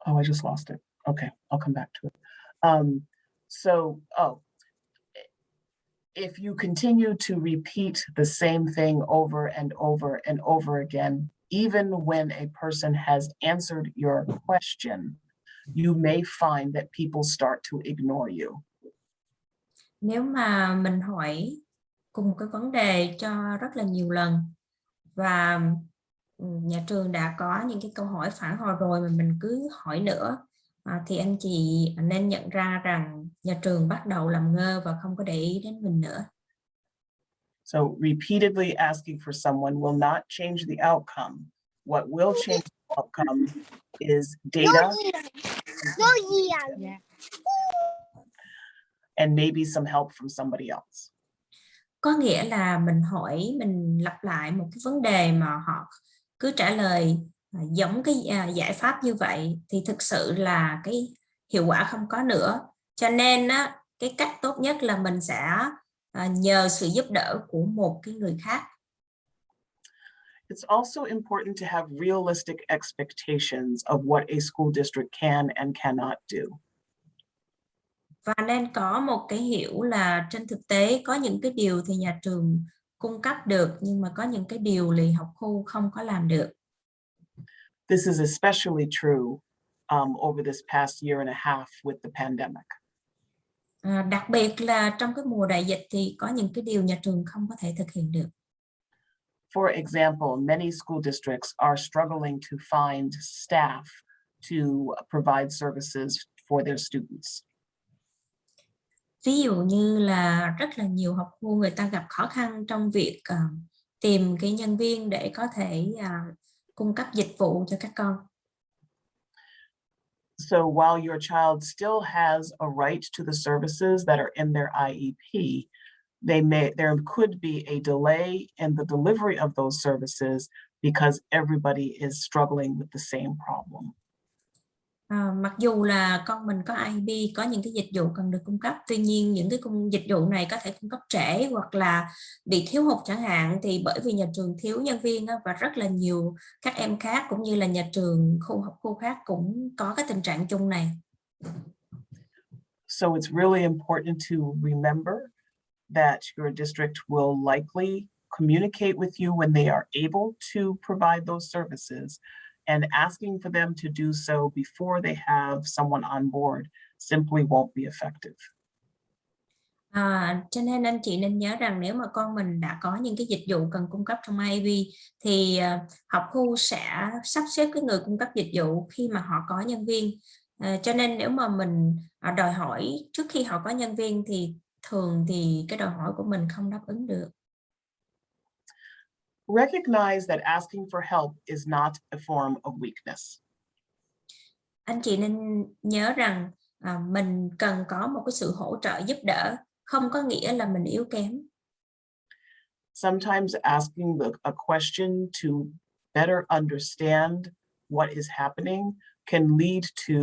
Oh, I just lost it. Okay, I'll come back to it. If you continue to repeat the same thing over and over and over again, even when a person has answered your question, you may find that people start to ignore you. Nếu mà mình hỏi cùng cái vấn đề cho rất là nhiều lần và nhà trường đã có những cái câu hỏi phản hồi rồi mà mình cứ hỏi nữa, thì anh chị nên nhận ra rằng nhà trường bắt đầu làm ngơ và không có để ý đến mình nữa. So repeatedly asking for someone will not change the outcome. What will change the outcome is data and maybe some help from somebody else. Có nghĩa là mình hỏi, mình lặp lại một cái vấn đề mà họ cứ trả lời giống cái giải pháp như vậy thì thực sự là cái hiệu quả không có nữa. Cho nên cái cách tốt nhất là mình sẽ nhờ sự giúp đỡ của một cái người khác. It's also important to have realistic expectations of what a school district can and cannot do. Và nên có một cái hiểu là trên thực tế có những cái điều thì nhà trường cung cấp được, nhưng mà có những cái điều lì học khu không có làm được. This is especially true over this past year and a half with the pandemic. Đặc biệt là trong cái mùa đại dịch thì có những cái điều nhà trường không có thể thực hiện được. For example, many school districts are struggling to find staff to provide services for their students. Ví dụ như là rất là nhiều học khu người ta gặp khó khăn trong việc tìm cái nhân viên để có thể cung cấp dịch vụ cho các con. So while your child still has a right to the services that are in their IEP, there could be a delay in the delivery of those services because everybody is struggling with the same problem. Mặc dù là con mình có IEP, có những cái dịch vụ cần được cung cấp, tuy nhiên những cái dịch vụ này có thể cung cấp trễ hoặc là bị thiếu hụt chẳng hạn, thì bởi vì nhà trường thiếu nhân viên và rất là nhiều các em khác cũng như là nhà trường học khu khác cũng có cái tình trạng chung này. So it's really important to remember that your district will likely communicate with you when they are able to provide those services, and asking for them to do so before they have someone on board simply won't be effective. Cho nên anh chị nên nhớ rằng nếu mà con mình đã có những cái dịch vụ cần cung cấp trong IEP thì học khu sẽ sắp xếp cái người cung cấp dịch vụ khi mà họ có nhân viên. Cho nên nếu mà mình đòi hỏi trước khi họ có nhân viên thì thường thì cái đòi hỏi của mình không đáp ứng được. Recognize that asking for help is not a form of weakness. Anh chị nên nhớ rằng mình cần có một cái sự hỗ trợ giúp đỡ, không có nghĩa là mình yếu kém. Sometimes asking a question to better understand what is happening can lead to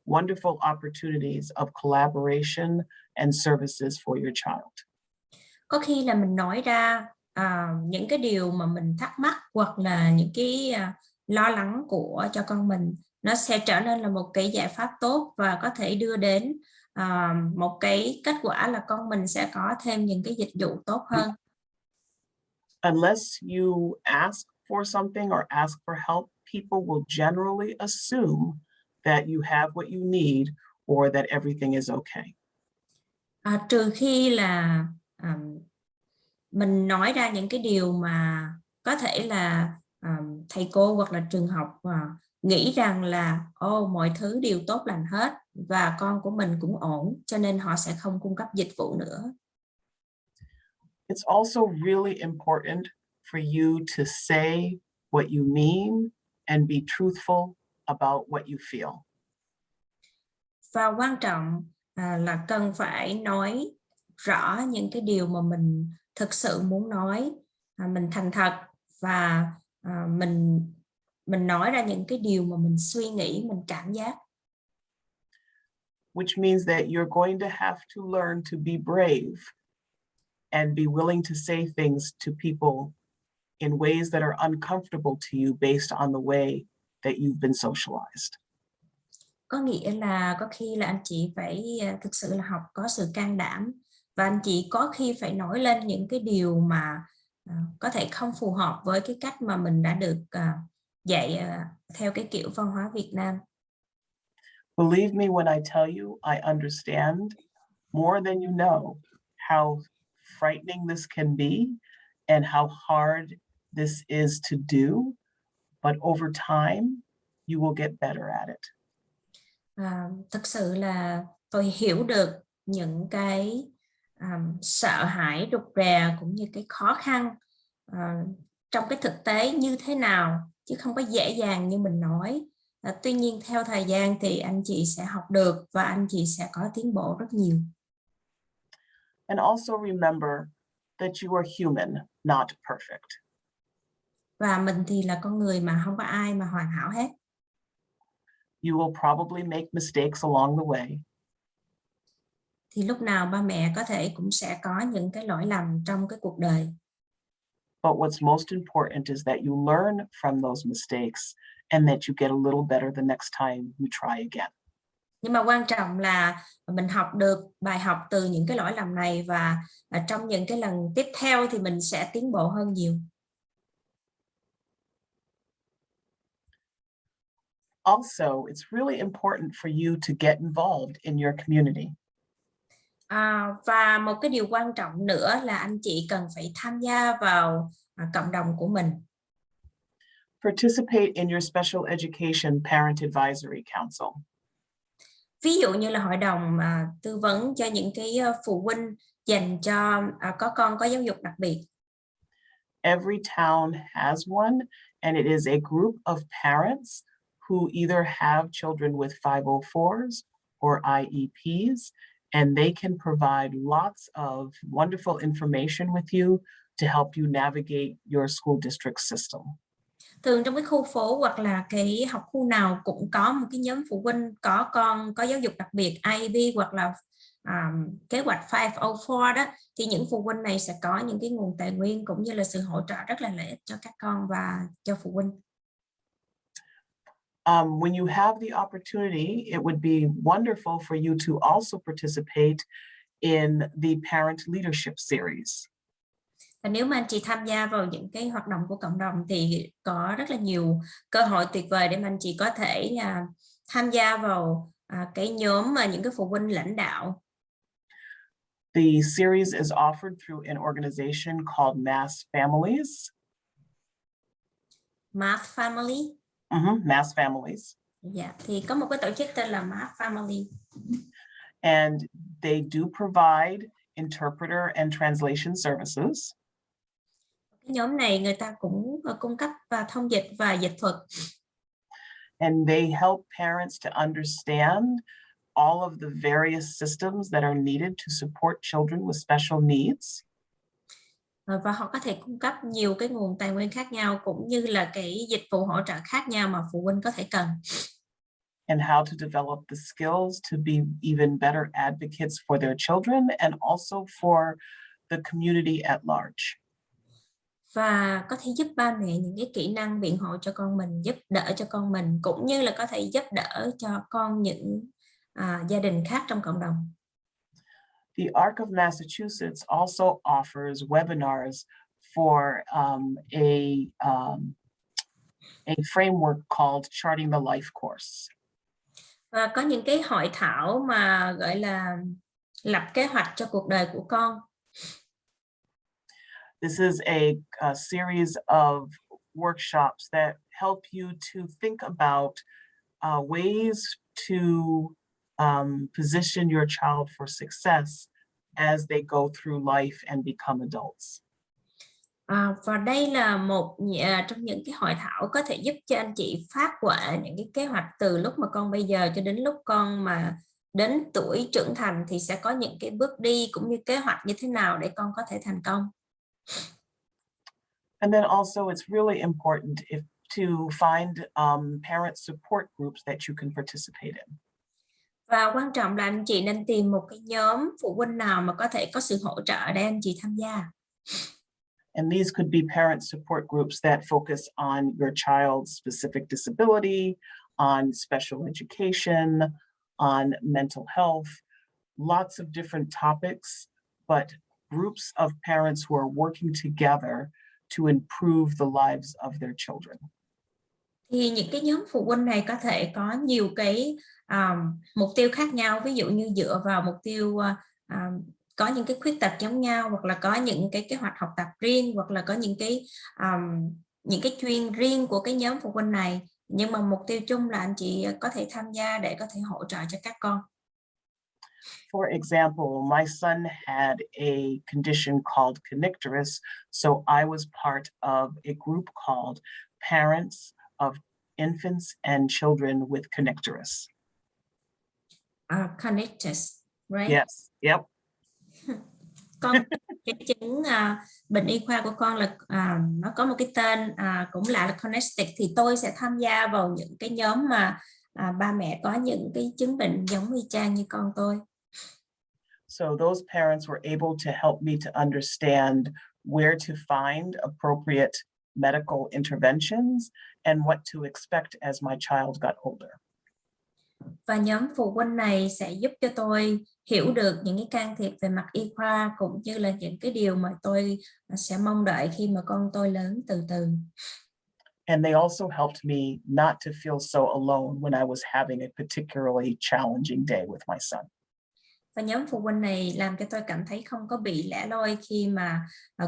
wonderful opportunities of collaboration and services for your child. Có khi là mình nói ra những cái điều mà mình thắc mắc hoặc là những cái lo lắng của cho con mình, nó sẽ trở nên là một cái giải pháp tốt và có thể đưa đến một cái kết quả là con mình sẽ có thêm những cái dịch vụ tốt hơn. Unless you ask for something or ask for help, people will generally assume that you have what you need or that everything is okay. Trừ khi là mình nói ra những cái điều mà có thể là thầy cô hoặc là trường học nghĩ rằng là mọi thứ đều tốt lành hết và con của mình cũng ổn, cho nên họ sẽ không cung cấp dịch vụ nữa. It's also really important for you to say what you mean and be truthful about what you feel. Và quan trọng là cần phải nói rõ những cái điều mà mình thực sự muốn nói, mình thành thật và mình nói ra những cái điều mà mình suy nghĩ, mình cảm giác. Which means that you're going to have to learn to be brave and be willing to say things to people in ways that are uncomfortable to you based on the way that you've been socialized. Có nghĩa là có khi là anh chị phải thực sự là học có sự can đảm và anh chị có khi phải nói lên những cái điều mà có thể không phù hợp với cái cách mà mình đã được dạy theo cái kiểu văn hóa Việt Nam. Believe me when I tell you, I understand more than you know how frightening this can be and how hard this is to do, but over time, you will get better at it. Thực sự là tôi hiểu được những cái sợ hãi, rụt rè cũng như cái khó khăn trong cái thực tế như thế nào, chứ không có dễ dàng như mình nói. Tuy nhiên theo thời gian thì anh chị sẽ học được và anh chị sẽ có tiến bộ rất nhiều. And also remember that you are human, not perfect. Và mình thì là con người mà không có ai mà hoàn hảo hết. You will probably make mistakes along the way. Thì lúc nào ba mẹ có thể cũng sẽ có những cái lỗi lầm trong cái cuộc đời. But what's most important is that you learn from those mistakes and that you get a little better the next time you try again. Nhưng mà quan trọng là mình học được bài học từ những cái lỗi lầm này và trong những cái lần tiếp theo thì mình sẽ tiến bộ hơn nhiều. Also, it's really important for you to get involved in your community. Và một cái điều quan trọng nữa là anh chị cần phải tham gia vào cộng đồng của mình. Participate in your Special Education Parent Advisory Council. Ví dụ như là hội đồng tư vấn cho những cái phụ huynh dành cho có con có giáo dục đặc biệt. Every town has one, and it is a group of parents who either have children with 504s or IEPs, and they can provide lots of wonderful information with you to help you navigate your school district system. Thường trong cái khu phố hoặc là cái học khu nào cũng có một cái nhóm phụ huynh có con có giáo dục đặc biệt IEP hoặc là kế hoạch 504 đó, thì những phụ huynh này sẽ có những cái nguồn tài nguyên cũng như là sự hỗ trợ rất là lợi ích cho các con và cho phụ huynh. When you have the opportunity, it would be wonderful for you to also participate in the Parent Leadership Series. Và nếu mà anh chị tham gia vào những cái hoạt động của cộng đồng thì có rất là nhiều cơ hội tuyệt vời để mà anh chị có thể tham gia vào cái nhóm mà những cái phụ huynh lãnh đạo. The series is offered through an organization called Mass Families. Mass Family. Mass Families. Yeah, thì có một cái tổ chức tên là Mass Family. And they do provide interpreter and translation services. Cái nhóm này người ta cũng cung cấp thông dịch và dịch thuật. And they help parents to understand all of the various systems that are needed to support children with special needs. Và họ có thể cung cấp nhiều cái nguồn tài nguyên khác nhau cũng như là cái dịch vụ hỗ trợ khác nhau mà phụ huynh có thể cần. And how to develop the skills to be even better advocates for their children and also for the community at large. Và có thể giúp ba mẹ những cái kỹ năng biện hộ cho con mình, giúp đỡ cho con mình cũng như là có thể giúp đỡ cho con những gia đình khác trong cộng đồng. The ARC of Massachusetts also offers webinars for a framework called Charting the Life Course. Và có những cái hội thảo mà gọi là lập kế hoạch cho cuộc đời của con. This is a series of workshops that help you to think about ways to position your child for success as they go through life and become adults. Và đây là một trong những cái hội thảo có thể giúp cho anh chị phát họa những cái kế hoạch từ lúc mà con bây giờ cho đến lúc con mà đến tuổi trưởng thành thì sẽ có những cái bước đi cũng như kế hoạch như thế nào để con có thể thành công. And then also it's really important to find parent support groups that you can participate in. Và quan trọng là anh chị nên tìm một cái nhóm phụ huynh nào mà có thể có sự hỗ trợ để anh chị tham gia. And these could be parent support groups that focus on your child's specific disability, on special education, on mental health, lots of different topics, but groups of parents who are working together to improve the lives of their children. Thì những cái nhóm phụ huynh này có thể có nhiều cái mục tiêu khác nhau, ví dụ như dựa vào mục tiêu có những cái khuyết tật giống nhau, hoặc là có những cái kế hoạch học tập riêng, hoặc là có những cái chuyên riêng của cái nhóm phụ huynh này, nhưng mà mục tiêu chung là anh chị có thể tham gia để có thể hỗ trợ cho các con. For example, my son had a condition called kernicterus, so I was part of a group called Parents of Infants and Children with Kernicterus. Kernicterus, right? Yes, yep. Con cái chứng bệnh y khoa của con là nó có một cái tên cũng là kernicterus, thì tôi sẽ tham gia vào những cái nhóm mà ba mẹ có những cái chứng bệnh giống y chang như con tôi. So those parents were able to help me to understand where to find appropriate medical interventions and what to expect as my child got older. Và nhóm phụ huynh này sẽ giúp cho tôi hiểu được những cái can thiệp về mặt y khoa cũng như là những cái điều mà tôi sẽ mong đợi khi mà con tôi lớn từ từ. And they also helped me not to feel so alone when I was having a particularly challenging day with my son. Và nhóm phụ huynh này làm cho tôi cảm thấy không có bị lẻ loi khi mà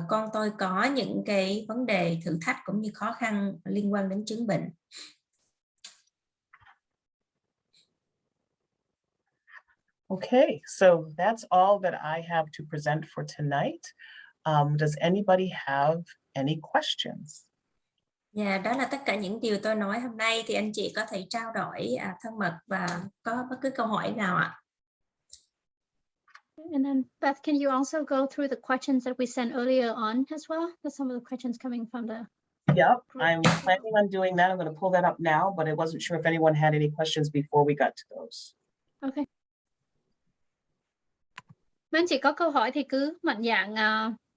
con tôi có những cái vấn đề thử thách cũng như khó khăn liên quan đến chứng bệnh. Okay, so that's all that I have to present for tonight. Does anybody have any questions? Dạ, đó là tất cả những điều tôi nói hôm nay, thì anh chị có thể trao đổi thân mật và có bất cứ câu hỏi nào ạ? And then Beth, can you also go through the questions that we sent earlier on as well? There's some of the questions coming from the Yep, I'm planning on doing that. I'm going to pull that up now, but I wasn't sure if anyone had any questions before we got to those. Okay. Mấy anh chị có câu hỏi thì cứ mạnh dạn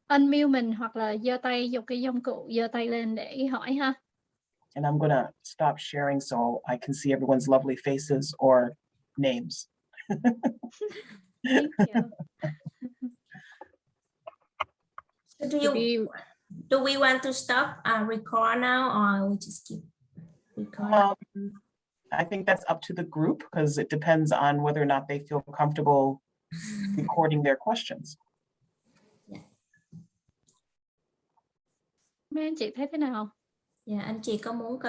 unmute mình hoặc là giơ tay, dùng cái công cụ giơ tay lên để hỏi ha. And I'm going to stop sharing so I can see everyone's lovely faces or names. Thank you. So do we want to stop record now, or we just keep recording? I think that's up to the group because it depends on whether or not they feel comfortable recording their questions. Mấy anh chị thấy thế nào? Dạ, anh chị có muốn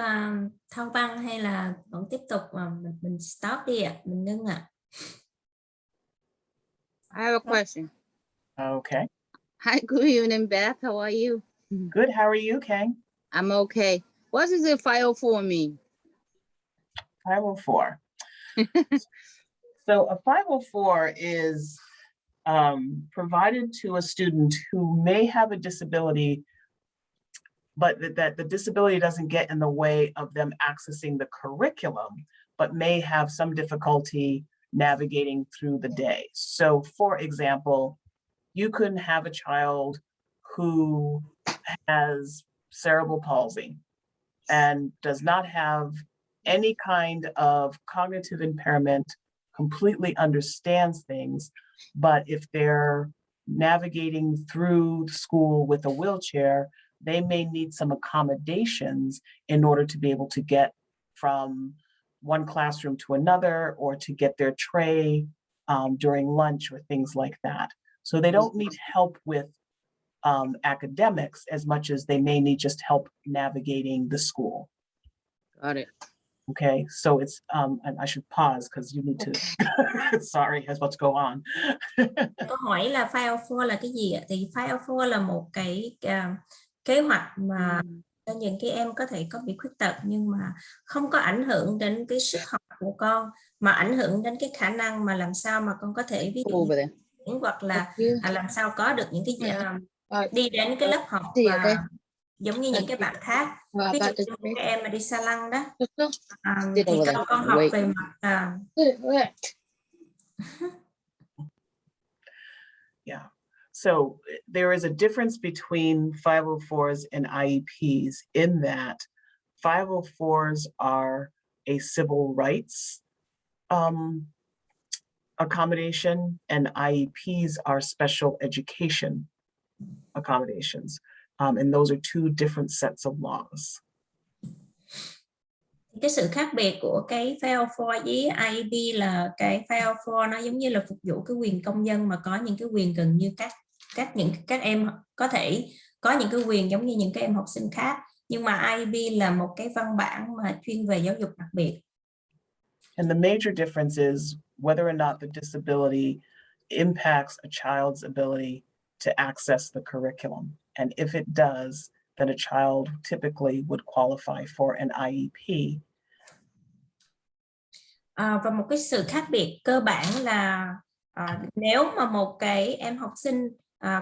thâu băng hay là vẫn tiếp tục mà mình stop đi ạ, mình ngưng ạ? I have a question. Okay. Hi, good evening, Beth. How are you? Good. How are you, Kang? I'm okay. What does the 504 mean? 504. So a 504 is provided to a student who may have a disability, but that the disability doesn't get in the way of them accessing the curriculum, but may have some difficulty navigating through the day. So for example, you can have a child who has cerebral palsy and does not have any kind of cognitive impairment, completely understands things, but if they're navigating through school with a wheelchair, they may need some accommodations in order to be able to get from one classroom to another or to get their tray during lunch or things like that. So they don't need help with academics as much as they may need just help navigating the school. Got it. Okay, so it's, and I should pause because you need to, sorry, I was about to go on. Câu hỏi là 504 là cái gì ạ? Thì 504 là một cái kế hoạch mà cho những cái em có thể có bị khuyết tật nhưng mà không có ảnh hưởng đến cái sức học của con, mà ảnh hưởng đến cái khả năng mà làm sao mà con có thể ví dụ hoặc là làm sao có được những cái đi đến cái lớp học và giống như những cái bạn khác, ví dụ như các em mà đi xa lăng đó thì con học về mặt Yeah. So there is a difference between 504s and IEPs in that 504s are a civil rights accommodation and IEPs are special education accommodations. And those are two different sets of laws. Cái sự khác biệt của cái 504 với IEP là cái 504 nó giống như là phục vụ cái quyền công dân mà có những cái quyền gần như các em có thể có những cái quyền giống như những cái em học sinh khác, nhưng mà IEP là một cái văn bản mà chuyên về giáo dục đặc biệt. And the major difference is whether or not the disability impacts a child's ability to access the curriculum. And if it does, then a child typically would qualify for an IEP. Và một cái sự khác biệt cơ bản là nếu mà một cái em học sinh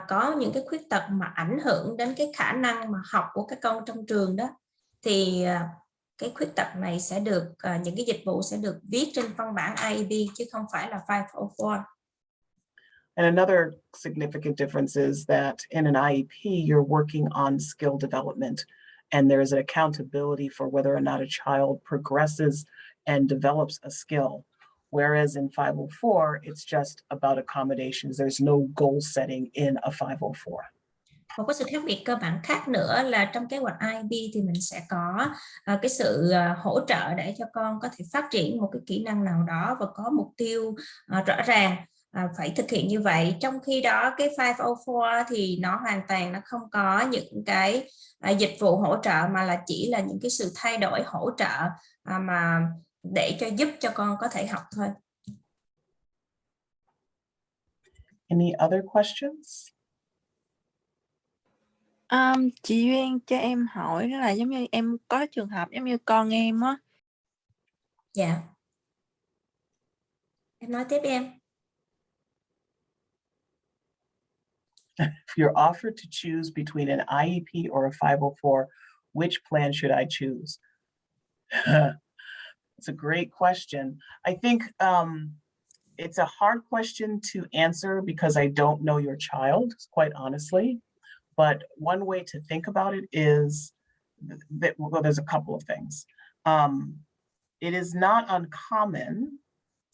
có những cái khuyết tật mà ảnh hưởng đến cái khả năng mà học của các con trong trường đó, thì cái khuyết tật này sẽ được những cái dịch vụ sẽ được viết trên văn bản IEP chứ không phải là 504. And another significant difference is that in an IEP, you're working on skill development, and there is an accountability for whether or not a child progresses and develops a skill. Whereas in 504, it's just about accommodations. There's no goal setting in a 504. Một cái sự khác biệt cơ bản khác nữa là trong kế hoạch IEP thì mình sẽ có cái sự hỗ trợ để cho con có thể phát triển một cái kỹ năng nào đó và có mục tiêu rõ ràng phải thực hiện như vậy. Trong khi đó cái 504 thì nó hoàn toàn nó không có những cái dịch vụ hỗ trợ mà là chỉ là những cái sự thay đổi hỗ trợ mà để cho giúp cho con có thể học thôi. Any other questions? Chị Duyên cho em hỏi đó là giống như em có trường hợp giống như con em á. Dạ. Em nói tiếp em. If you're offered to choose between an IEP or a 504, which plan should I choose? It's a great question. I think it's a hard question to answer because I don't know your child, quite honestly. But one way to think about it is that, well, there's a couple of things. It is not uncommon